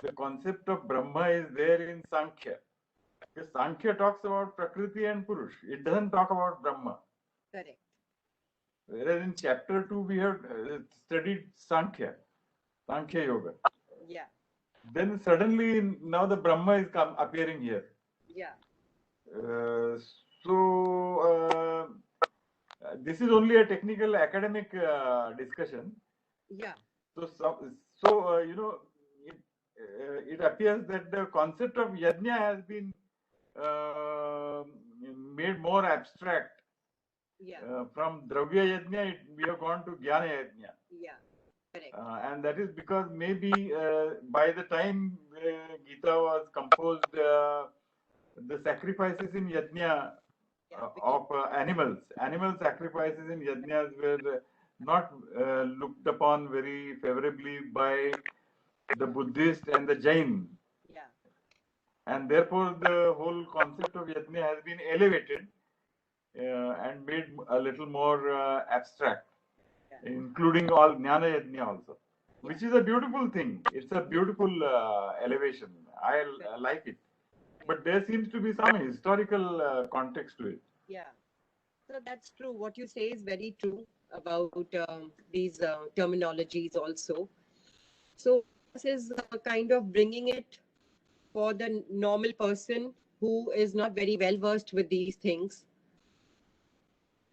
the concept of Brahma is there in Sankhya. Because Sankhya talks about Prakriti and Purush. It doesn't talk about Brahma.
Correct.
Whereas in chapter 2, we have studied Sankhya Yoga.
Yeah.
Then suddenly now the Brahma is appearing here.
Yeah.
This is only a technical academic discussion.
Yeah.
So you know, it appears that the concept of yajna has been made more abstract.
Yeah.
From Dravya Yajna, we have gone to Jnana Yajna.
Yeah, correct.
And that is because maybe by the time Gita was composed, the sacrifices in Yajna of animal sacrifices in Yajnas were not looked upon very favorably by the Buddhist and the Jain.
Yeah.
And therefore, the whole concept of Yajna has been elevated and made a little more abstract, including all Jnana Yajna also, which is a beautiful thing. It's a beautiful elevation. I like it. But there seems to be some historical context to it.
Yeah. So that's true. What you say is very true about these terminologies also. So this is kind of bringing it for the normal person who is not very well versed with these things.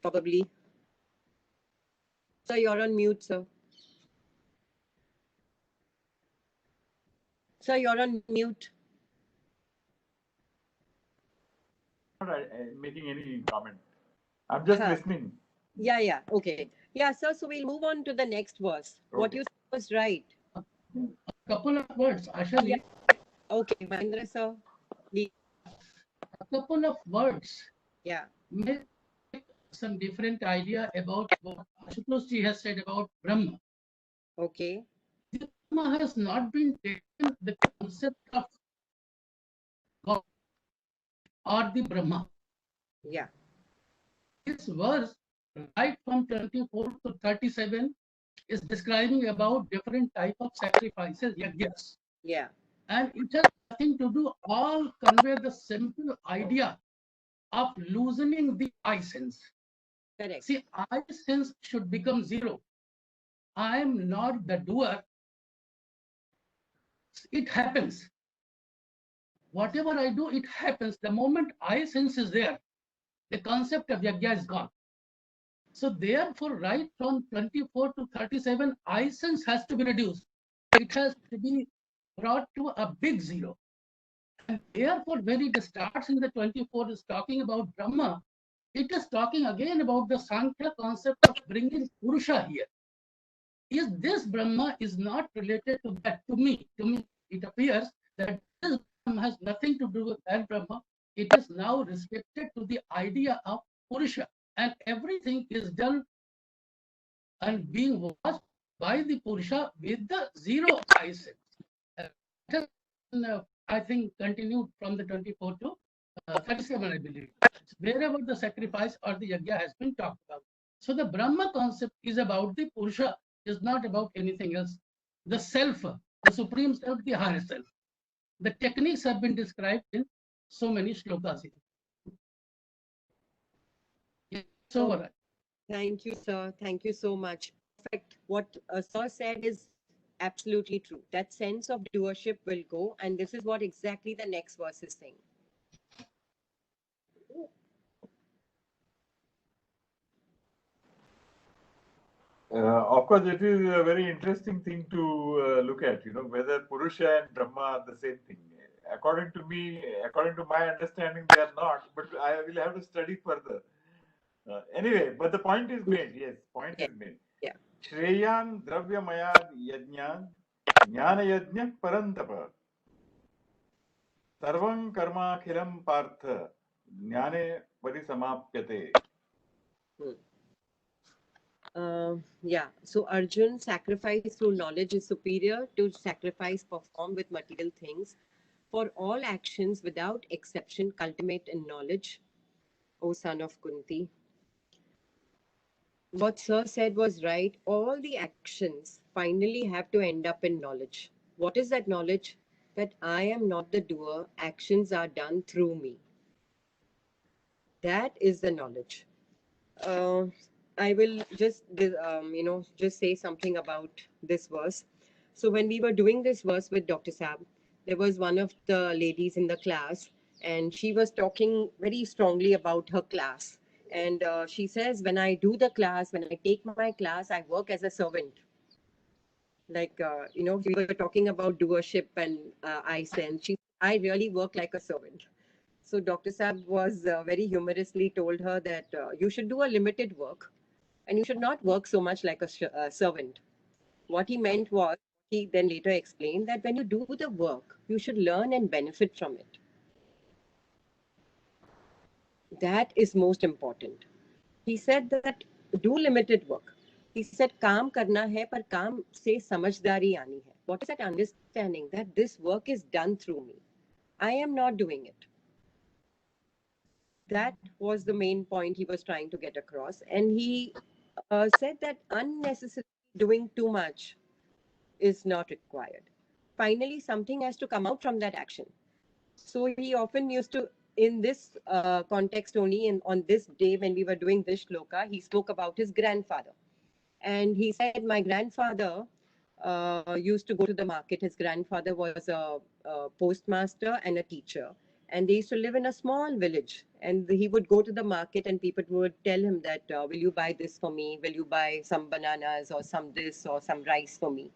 Probably. Sir, you're on mute, sir. Sir, you're on mute.
I'm not making any comment. I'm just listening.
Yeah. Okay. Yeah, sir. So we'll move on to the next verse. Okay. What you said was right.
A couple of words, Asha.
Yeah. Okay, Mahendra, sir.
A couple of words.
Yeah.
Make some different idea about what Ashutosh ji has said about Brahma.
Okay.
Brahma has not been taken the concept of God or the Brahma.
Yeah.
This verse, right from 24 to 37, is describing about different type of sacrifices, yajnas.
Yeah.
And it has nothing to do, all convey the simple idea of loosening the I sense.
Correct.
See, I sense should become zero. I am not the doer. It happens. Whatever I do, it happens. The moment I sense is there, the concept of yajna is gone. So therefore, right from 24 to 37, I sense has to be reduced. It has to be brought to a big zero. And therefore, when it starts in the 24, is talking about Brahma, it is talking again about the Sankhya concept of bringing Purusha here. Is this Brahma is not related to that? To me, it appears that this Brahma has nothing to do with that Brahma. It is now restricted to the idea of Purusha, and everything is done and being watched by the Purusha with the zero I sense. I think continued from the 24 to 37, I believe. Wherever the sacrifice or the yajna has been talked about. So the Brahma concept is about the Purusha, is not about anything else. The self, the supreme self, the higher self. The techniques have been described in so many shlokas. It's over.
Thank you, sir. Thank you so much. Perfect. What sir said is absolutely true. That sense of doership will go, and this is what exactly the next verse is saying.
Of course, it is a very interesting thing to look at, whether Purusha and Brahma are the same thing. According to me, according to my understanding, they are not, but I will have to study further. Anyway, but the point is made. Yes, point is made.
Yeah.
Shreyan Dravyamayad Yajnyan Jnana Yajna Parantapa Sarvam Karma Khiram Partha Jnane Parisamapyate.
Yeah. So Arjun, sacrifice through knowledge is superior to sacrifice performed with material things. For all actions without exception cultivate in knowledge, O son of Kunti. What Sir said was right. All the actions finally have to end up in knowledge. What is that knowledge? That I am not the doer, actions are done through me. That is the knowledge. I will just, just say something about this verse. So when we were doing this verse with Dr. Saab, there was one of the ladies in the class, and she was talking very strongly about her class. And she says, when I do the class, when I take my class, I work as a servant. Like, we were talking about doership and I sense. I really work like a servant. So Dr. Saab was very humorously told her that you should do a limited work and you should not work so much like a servant. What he meant was, he then later explained that when you do the work, you should learn and benefit from it. That is most important. He said that do limited work. He said काम करना है पर काम से समझदारी आनी है. What is that understanding that this work is done through me? I am not doing it. That was the main point he was trying to get across. And he said that unnecessarily doing too much is not required. Finally, something has to come out from that action. So he often used to, in this context only, on this day when we were doing this shloka, he spoke about his grandfather. And he said, my grandfather used to go to the market. His grandfather was a postmaster and a teacher. and they used to live in a small village. And he would go to the market, and people would tell him that, will you buy this for me? Will you buy some bananas or some this or some rice for me?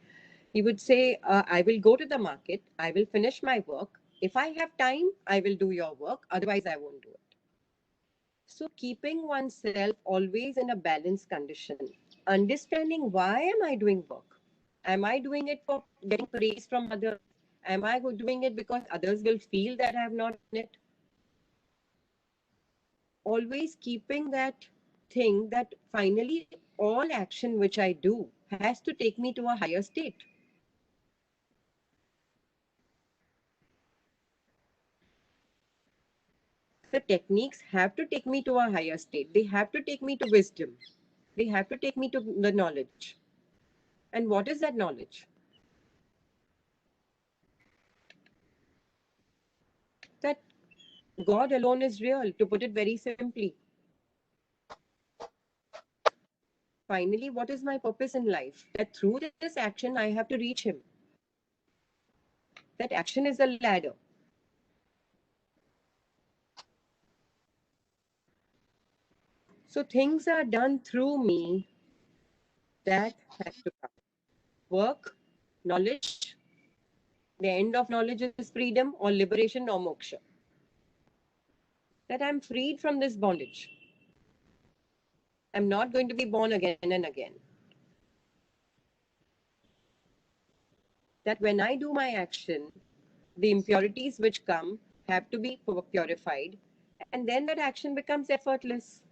He would say, I will go to the market, I will finish my work. If I have time, I will do your work. Otherwise, I won't do it. So, keeping oneself always in a balanced condition, understanding why am I doing work? Am I doing it for getting praise from others? Am I doing it because others will feel that I have not done it? Always keeping that thing that finally all action which I do has to take me to a higher state. The techniques have to take me to a higher state. They have to take me to wisdom. They have to take me to the knowledge. And what is that knowledge? That God alone is real, to put it very simply. Finally, what is my purpose in life? That through this action, I have to reach Him. That action is a ladder. So things are done through me that has to come. Work, knowledge. The end of knowledge is freedom or liberation or moksha. That I'm freed from this bondage. I'm not going to be born again and again. That when I do my action, the impurities which come have to be purified, and then that action becomes effortless.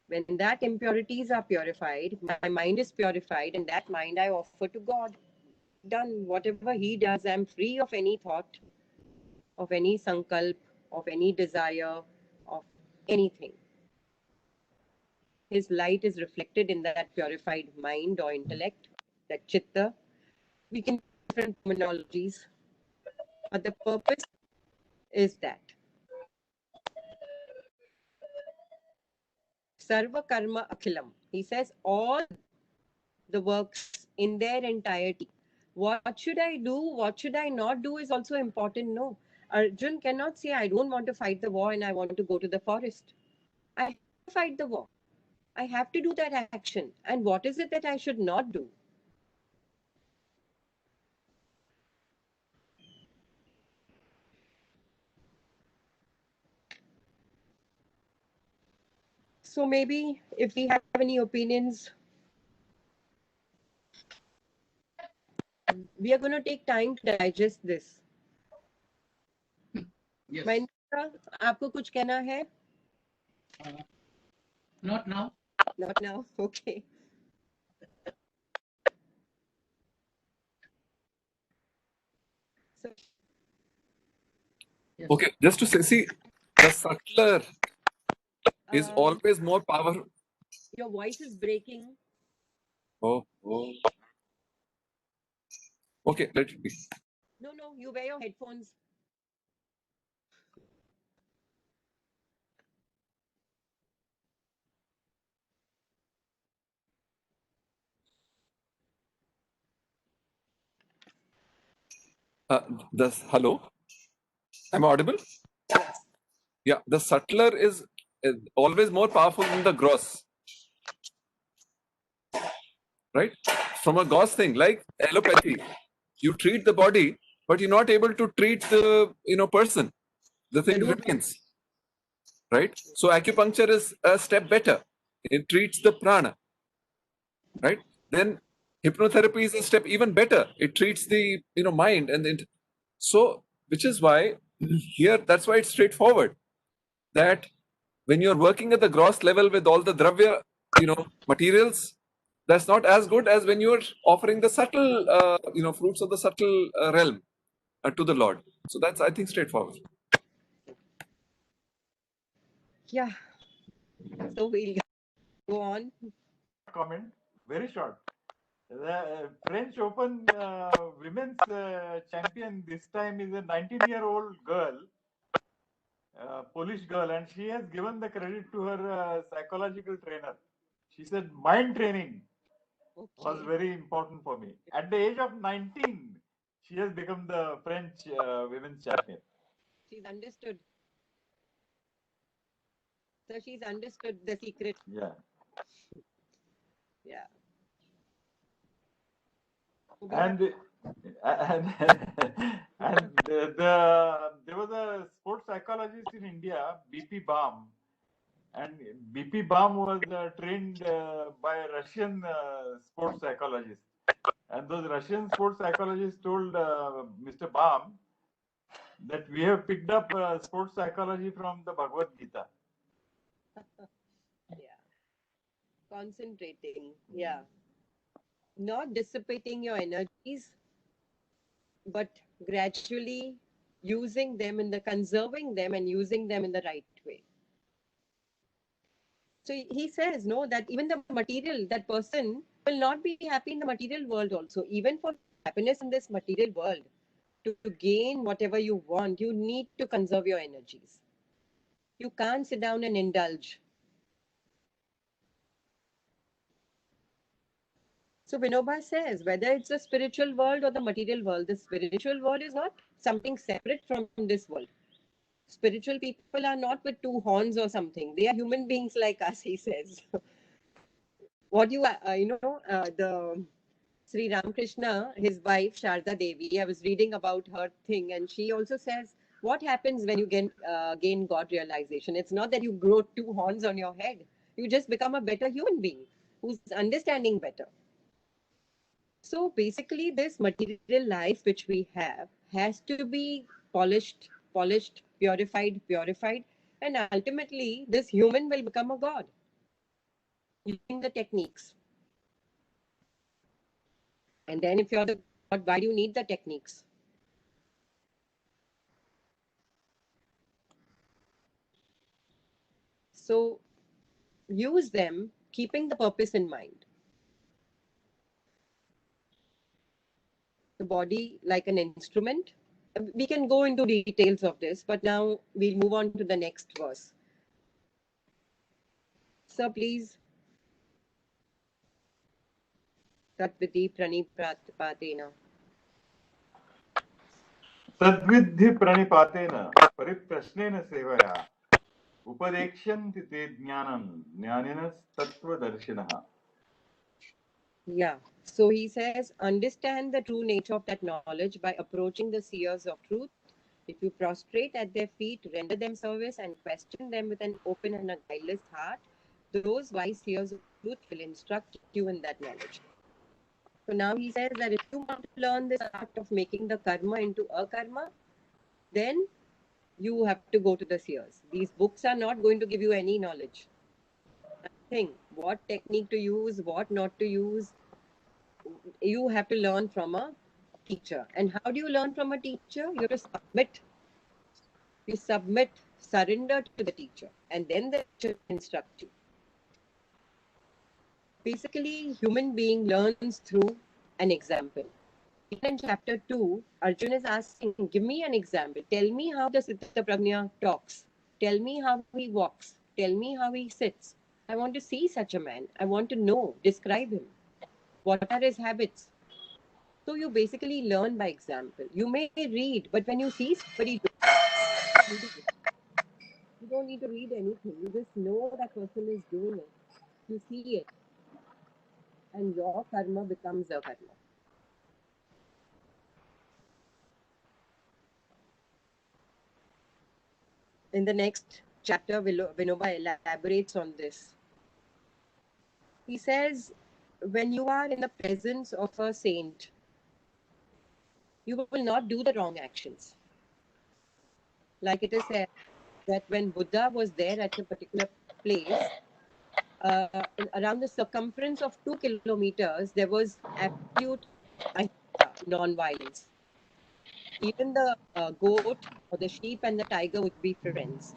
When that impurities are purified, my mind is purified, and that mind I offer to God. Done. Whatever He does, I'm free of any thought, of any sankalp, of any desire, of anything. His light is reflected in that purified mind or intellect, that chitta. We can use different terminologies, but the purpose is that. Sarva karma akhilam. He says all the works in their entirety. What should I do? What should I not do is also important. No. Arjun cannot say, I don't want to fight the war and I want to go to the forest. I have to fight the war. I have to do that action. And what is it that I should not do? So maybe if we have any opinions, we are going to take time to digest this.
Yes.
Mahendra, आपको कुछ कहना है?
Not now.
Not now. Okay. So,
Yes.
Okay, just to say, see, the subtler is always more powerful.
Your voice is breaking.
Oh. Okay, let it be.
No, you wear your headphones.
Hello? Am I audible?
Yes.
Yeah, the subtler is always more powerful than the gross. Right? From a gross thing, like allopathy, you treat the body, but you're not able to treat the person. The thing remains. Right? So acupuncture is a step better. It treats the prana. Right? Then hypnotherapy is a step even better. It treats the mind and so, which is why here, that's why it's straightforward. That when you're working at the gross level with all the dravya, materials, that's not as good as when you're offering the subtle, fruits of the subtle realm to the Lord. So that's, I think, straightforward.
Yeah. So we'll go on.
Comment, very short. The French Open women's champion this time is a 19-year-old girl, Polish girl, and she has given the credit to her psychological trainer. She said mind training was very important for me. At the age of 19, she has become the French women's champion.
she's understood. So she's understood the secret.
Yeah.
Yeah.
And there was a sports psychologist in India, BP Baum, and BP Baum was trained by a Russian sports psychologist, and those Russian sports psychologists told Mr. Baum that we have picked up sports psychology from the Bhagavad Gita.
Yeah. Concentrating. Yeah. Not dissipating your energies, but gradually using them conserving them and using them in the right way. So he says, no, that even the material, that person will not be happy in the material world also. Even for happiness in this material world, to gain whatever you want, you need to conserve your energies. You can't sit down and indulge. So Vinoba says, whether it's the spiritual world or the material world, the spiritual world is not something separate from this world. Spiritual people are not with two horns or something. They are human beings like us, he says. What the Sri Ramakrishna, his wife Sharda Devi, I was reading about her thing, and she also says, what happens when you gain God realization? It's not that you grow two horns on your head. You just become a better human being who's understanding better. So basically, this material life which we have has to be polished, purified, and ultimately this human will become a god using the techniques. And then if you're the god, why do you need the techniques? So use them, keeping the purpose in mind. The body like an instrument. We can go into details of this, but now we'll move on to the next verse. Sir, please. Tadviti pranipatena.
Tadvidhi pranipatena pariprasnena sevaya upadekshanti te jnanam jnaninas tattvadarshinaha.
Yeah. So he says, understand the true nature of that knowledge by approaching the seers of truth. If you prostrate at their feet, render them service, and question them with an open and a guileless heart, those wise seers of truth will instruct you in that knowledge. So now he says that if you want to learn this art of making the karma into a karma, then you have to go to the seers. These books are not going to give you any knowledge. Nothing. What technique to use, what not to use, you have to learn from a teacher. And how do you learn from a teacher? You have to submit. You submit, surrender to the teacher, and then the teacher instructs you. Basically, human being learns through an example. Even in chapter 2, Arjuna is asking, give me an example. Tell me how the Siddha Prajna talks. Tell me how he walks. Tell me how he sits. I want to see such a man. I want to know. Describe him. What are his habits? So you basically learn by example. You may read, but when you see somebody do it, you don't need to read anything. You just know that person is doing it. You see it. And your karma becomes a karma. In the next chapter, Vinoba elaborates on this. He says, when you are in the presence of a saint, you will not do the wrong actions. Like it is said that when Buddha was there at a particular place, around the circumference of 2 kilometers, there was absolute non-violence. Even the goat or the sheep and the tiger would be friends.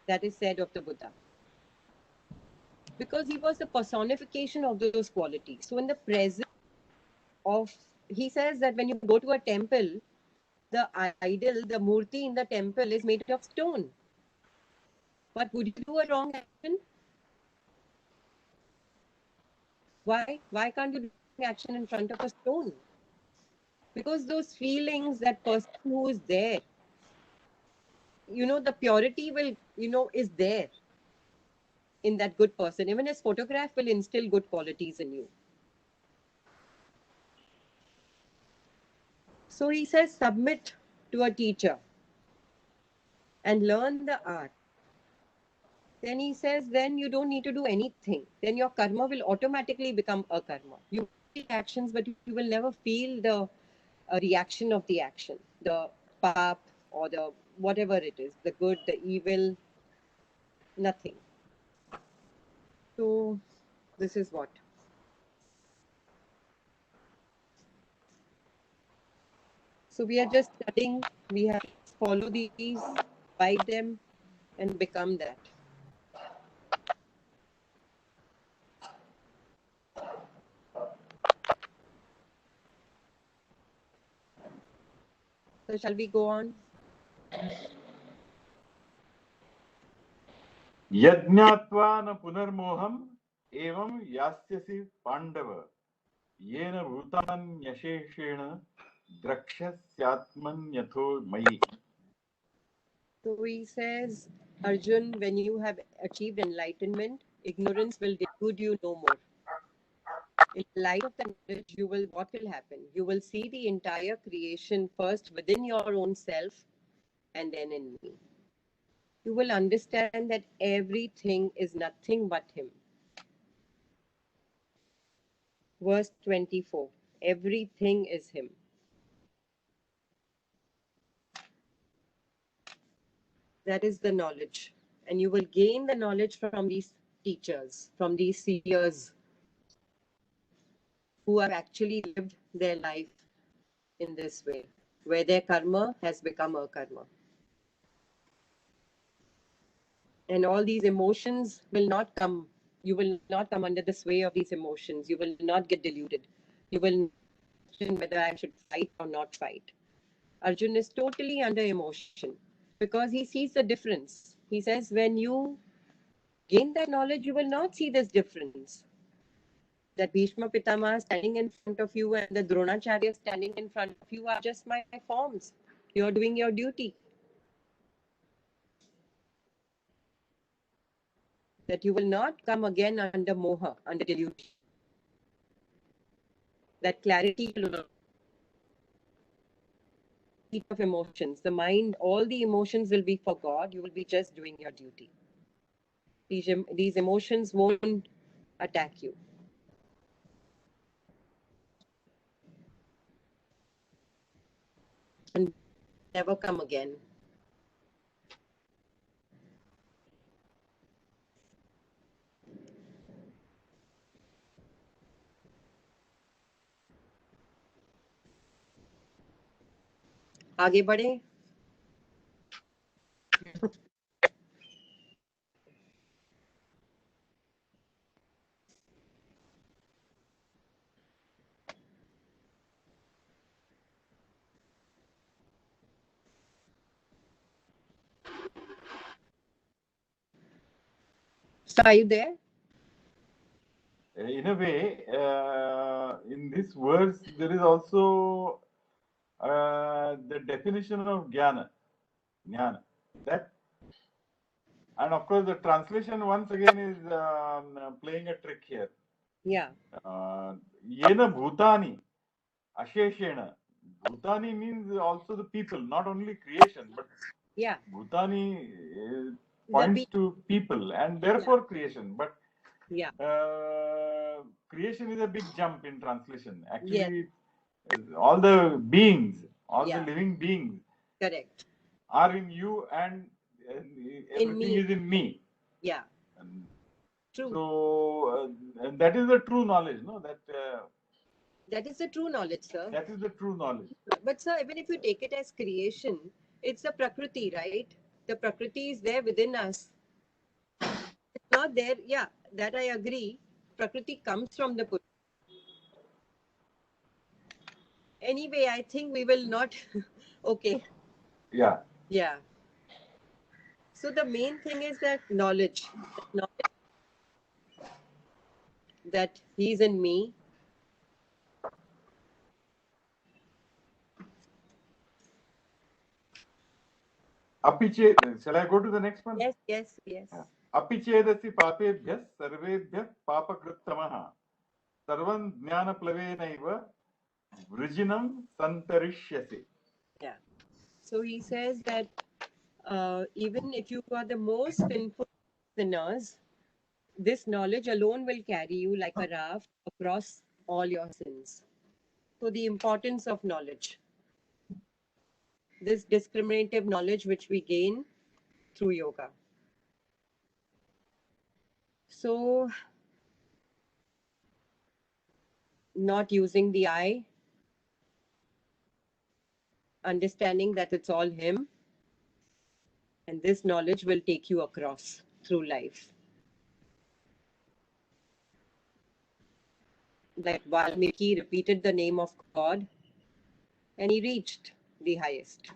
That is said of the Buddha. Because he was the personification of those qualities. So in the presence of, he says that when you go to a temple, the idol, the murti in the temple is made of stone. But would you do a wrong action? Why? Why can't you do action in front of a stone? Because those feelings, that person who is there, the purity will, is there in that good person. Even his photograph will instill good qualities in you. So he says, submit to a teacher and learn the art. Then he says, then you don't need to do anything. Then your karma will automatically become a karma. You take actions, but you will never feel the reaction of the action, the pap or the whatever it is, the good, the evil, nothing. So this is what. So we are just studying, we have to follow these, abide them, and become that. So shall we go on?
यज्ञात्वा न पुनर्मोहम् एवं यास्यसि पांडव येन भूतान्यशेषेण द्रक्ष्यस्यात्मन्यथो मयि.
So he says, Arjun, when you have achieved enlightenment, ignorance will delude you no more. In the light of the knowledge, what will happen? You will see the entire creation first within your own self and then in me. You will understand that everything is nothing but him. Verse 24, everything is him. That is the knowledge. And you will gain the knowledge from these teachers, from these seers who have actually lived their life in this way, where their karma has become a karma. And all these emotions will not come. You will not come under the sway of these emotions. You will not get deluded. You will question whether I should fight or not fight. Arjun is totally under emotion because he sees the difference. He says, when you gain that knowledge, you will not see this difference. That Bhishma Pitama standing in front of you and the Dronacharya standing in front of you are just my forms. You're doing your duty. That you will not come again under moha, under delusion. That clarity will of emotions. The mind, all the emotions will be for God. You will be just doing your duty. These emotions won't attack you. And never come again. आगे बढ़े. So are you there?
In a way, in this verse, there is also the definition of jnana. That, and of course, the translation once again is playing a trick here.
Yeah.
Yena bhutani, asheshena. Bhutani means also the people, not only creation, but
yeah,
Bhutani points to people and therefore creation. But
yeah,
creation is a big jump in translation. Actually, all the beings, all the living beings,
correct,
are in you, and everything is in me.
Yeah. True.
So that is the true knowledge, no?
That is the true knowledge, sir.
That is the true knowledge.
But sir, even if you take it as creation, it's the Prakriti, right? The Prakriti is there within us. It's not there. Yeah, that I agree. Prakriti comes from the Purusha. Anyway, I think we will not. Okay.
Yeah.
Yeah. So the main thing is that knowledge that he's in me.
Shall I go to the next one?
Yes, yes, yes.
Api chedasi papebhyas sarvebhyas papakrittamah sarvam jnanaplavenaiva vrijinam santarishyasi.
Yeah. So he says that even if you are the most sinful sinners, this knowledge alone will carry you like a raft across all your sins. So the importance of knowledge, this discriminative knowledge which we gain through yoga. So not using the I, understanding that it's all him, and this knowledge will take you across through life. Like Valmiki repeated the name of God and he reached the highest.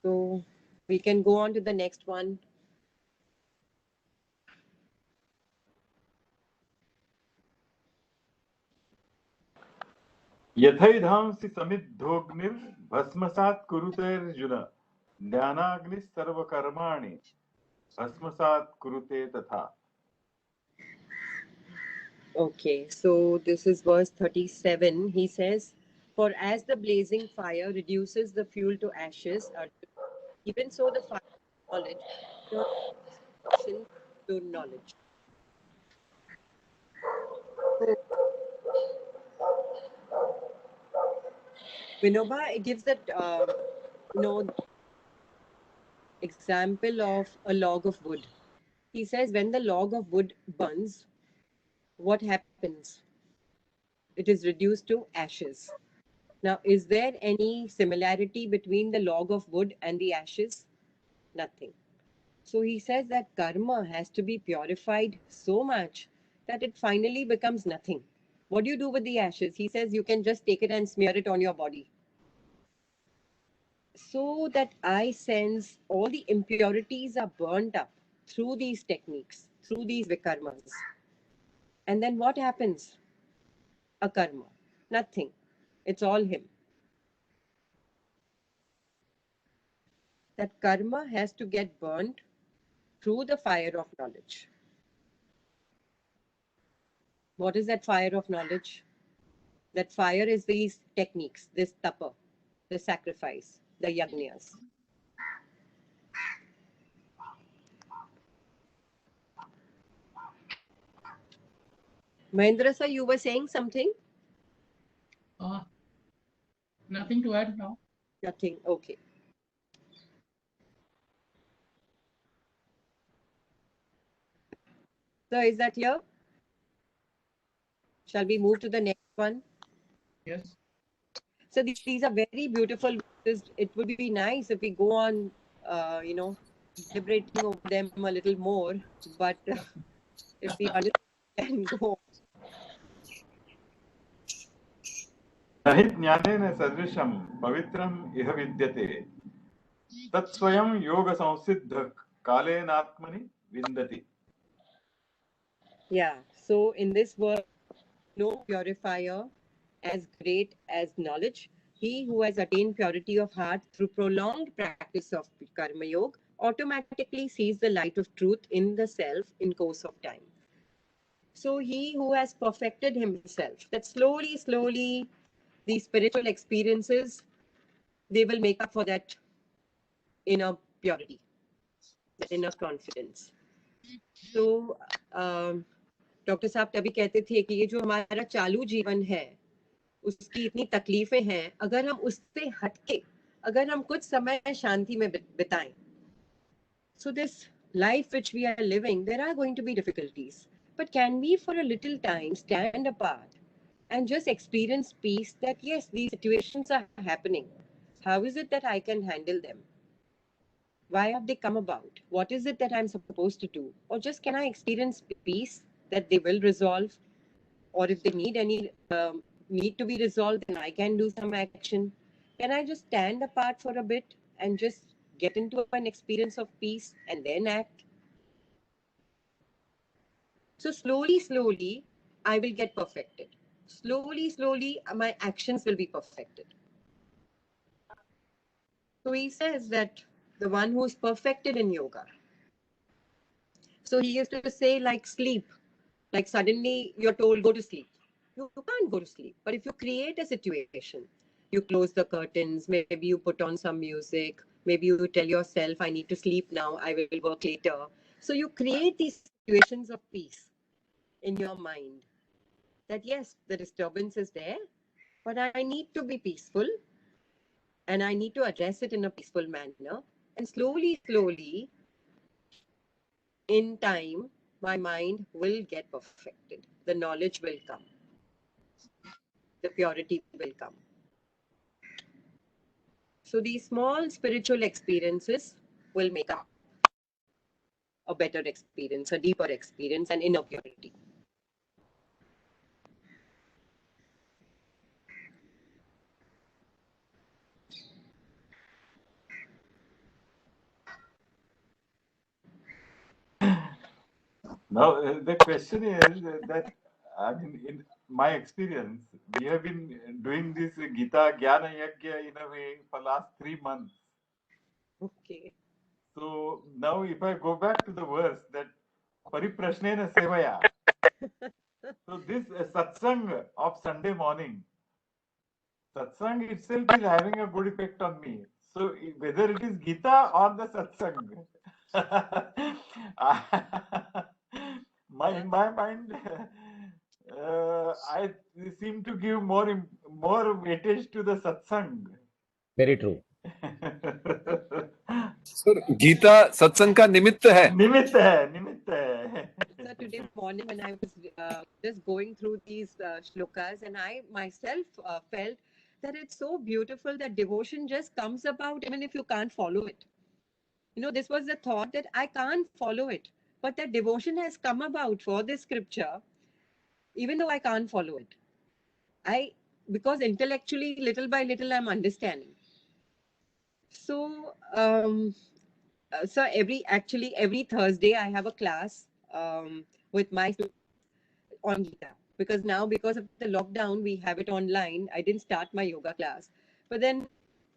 So we can go on to the next one.
यथैधांसि समिद्धोऽग्निर् भस्मसात् कुरुतेऽर्जुन ज्ञानाग्निः सर्वकर्माणि भस्मसात् कुरुते तथा.
Okay, so this is verse 37. He says, "For as the blazing fire reduces the fuel to ashes, even so the fire of knowledge turns to knowledge." So, Vinoba, it gives that example of a log of wood. He says when the log of wood burns, what happens? It is reduced to ashes. Now, is there any similarity between the log of wood and the ashes? Nothing. So he says that karma has to be purified so much that it finally becomes nothing. What do you do with the ashes? He says you can just take it and smear it on your body. So that I sense all the impurities are burnt up through these techniques, through these vikarmas. And then what happens? A karma. Nothing. It's all him. That karma has to get burnt through the fire of knowledge. What is that fire of knowledge? That fire is these techniques, this tapa, the sacrifice, the yajnas. Mahendra sir, you were saying something?
Nothing to add now.
Nothing. Okay. So is that clear? Shall we move to the next one?
Yes.
So these are very beautiful. It would be nice if we go on, deliberating over them a little more. But if we understand, go.
नहि ज्ञानेन सदृशं पवित्रम् इह विद्यते तत्स्वयं योगसंसिद्धः कालेनात्मनि विन्दति.
Yeah. So in this world, no purifier as great as knowledge. He who has attained purity of heart through prolonged practice of Karma Yoga automatically sees the light of truth in the self in course of time. So he who has perfected himself, that slowly, these spiritual experiences, they will make up for that inner purity, that inner confidence. So, doctor साहब तभी कहते थे कि ये जो हमारा चालू जीवन है उसकी इतनी तकलीफें हैं, अगर हम उससे हटके अगर हम कुछ समय शांति में बिताएं, so this life which we are living, there are going to be difficulties, but can we for a little time stand apart and just experience peace that yes, these situations are happening, how is it that I can handle them, why have they come about, what is it that I'm supposed to do, or just can I experience peace that they will resolve, or if they need any need to be resolved, then I can do some action. Can I just stand apart for a bit and just get into an experience of peace and then act? So slowly, I will get perfected. Slowly, my actions will be perfected. So he says that the one who is perfected in yoga. So he used to say, like sleep, like suddenly you're told go to sleep. You can't go to sleep. But if you create a situation, you close the curtains, maybe you put on some music, maybe you tell yourself, I need to sleep now, I will work later. So you create these situations of peace in your mind. That yes, the disturbance is there, but I need to be peaceful and I need to address it in a peaceful manner. And slowly, slowly, in time, my mind will get perfected. The knowledge will come. The purity will come. So these small spiritual experiences will make up a better experience, a deeper experience, and inner purity.
Now, the question is that, I mean, in my experience, we have been doing this Gita Jnana Yajna in a way for last 3 months.
Okay.
So now if I go back to the verse that Pariprashnena Sevaya, so this satsang of Sunday morning, satsang itself is having a good effect on me. So whether it is Gita or the satsang, in my mind, I seem to give more weightage to the satsang.
Very true.
Sir Gita सत्संग का निमित्त है.
निमित्त है.
So today morning when I was just going through these shlokas, and I myself felt that it's so beautiful that devotion just comes about even if you can't follow it. You know, this was the thought that I can't follow it, but that devotion has come about for this scripture, even though I can't follow it. Because intellectually, little by little, I'm understanding. So, so every Thursday I have a class with my students on Gita, because because of the lockdown we have it online. I didn't start my yoga class, but then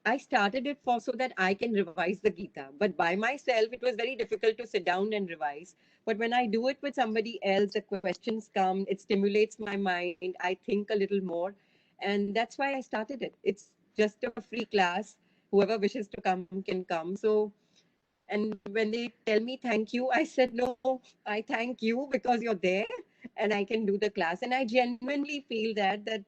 I started it so that I can revise the Gita. But by myself, it was very difficult to sit down and revise. But when I do it with somebody else, the questions come, it stimulates my mind, I think a little more. And that's why I started it. It's just a free class. Whoever wishes to come can come. So, and when they tell me thank you, I said, no, I thank you because you're there and I can do the class. And I genuinely feel that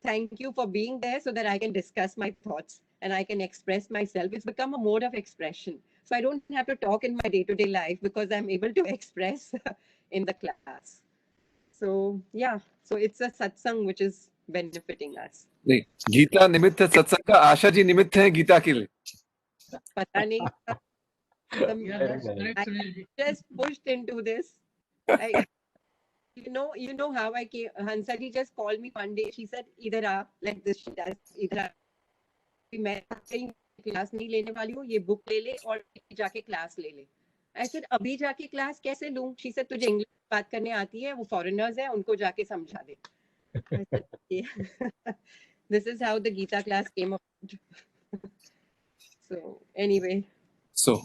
thank you for being there so that I can discuss my thoughts and I can express myself. It's become a mode of expression. So I don't have to talk in my day-to-day life because I'm able to express in the class. So yeah, so it's a satsang which is benefiting us.
नहीं, गीता निमित्त है सत्संग का. आशा जी निमित्त है गीता के लिए.
पता नहीं.
Yeah, that's correct,
I
Sunilji.
just pushed into this. You know how I came. Hansa ji just called me one day. She said, "Idhar aa," like this. She does. "Idhar aa." मैं कहीं class नहीं लेने वाली हूँ. ये book ले ले और जाके क्लास ले ले. I said, अभी जाके क्लास कैसे लूँ? She said, तुझे इंग्लिश बात करने आती है, वो फॉरेनर्स हैं, उनको जाके समझा दे. I said, okay. This is how the Gita class came about. So anyway.
So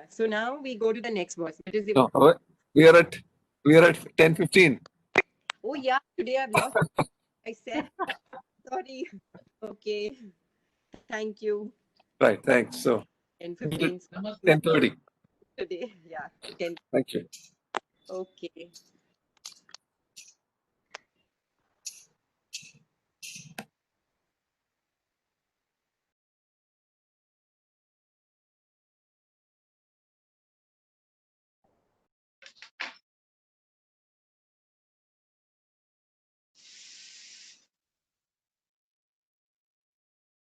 So now we go to the next verse. It is
no, we are at 10:15.
Oh yeah, today I've lost. I said, sorry. Okay. Thank you.
Right, thanks. So
10:15.
10:30.
Today, yeah. 10.
Thank you.
Okay.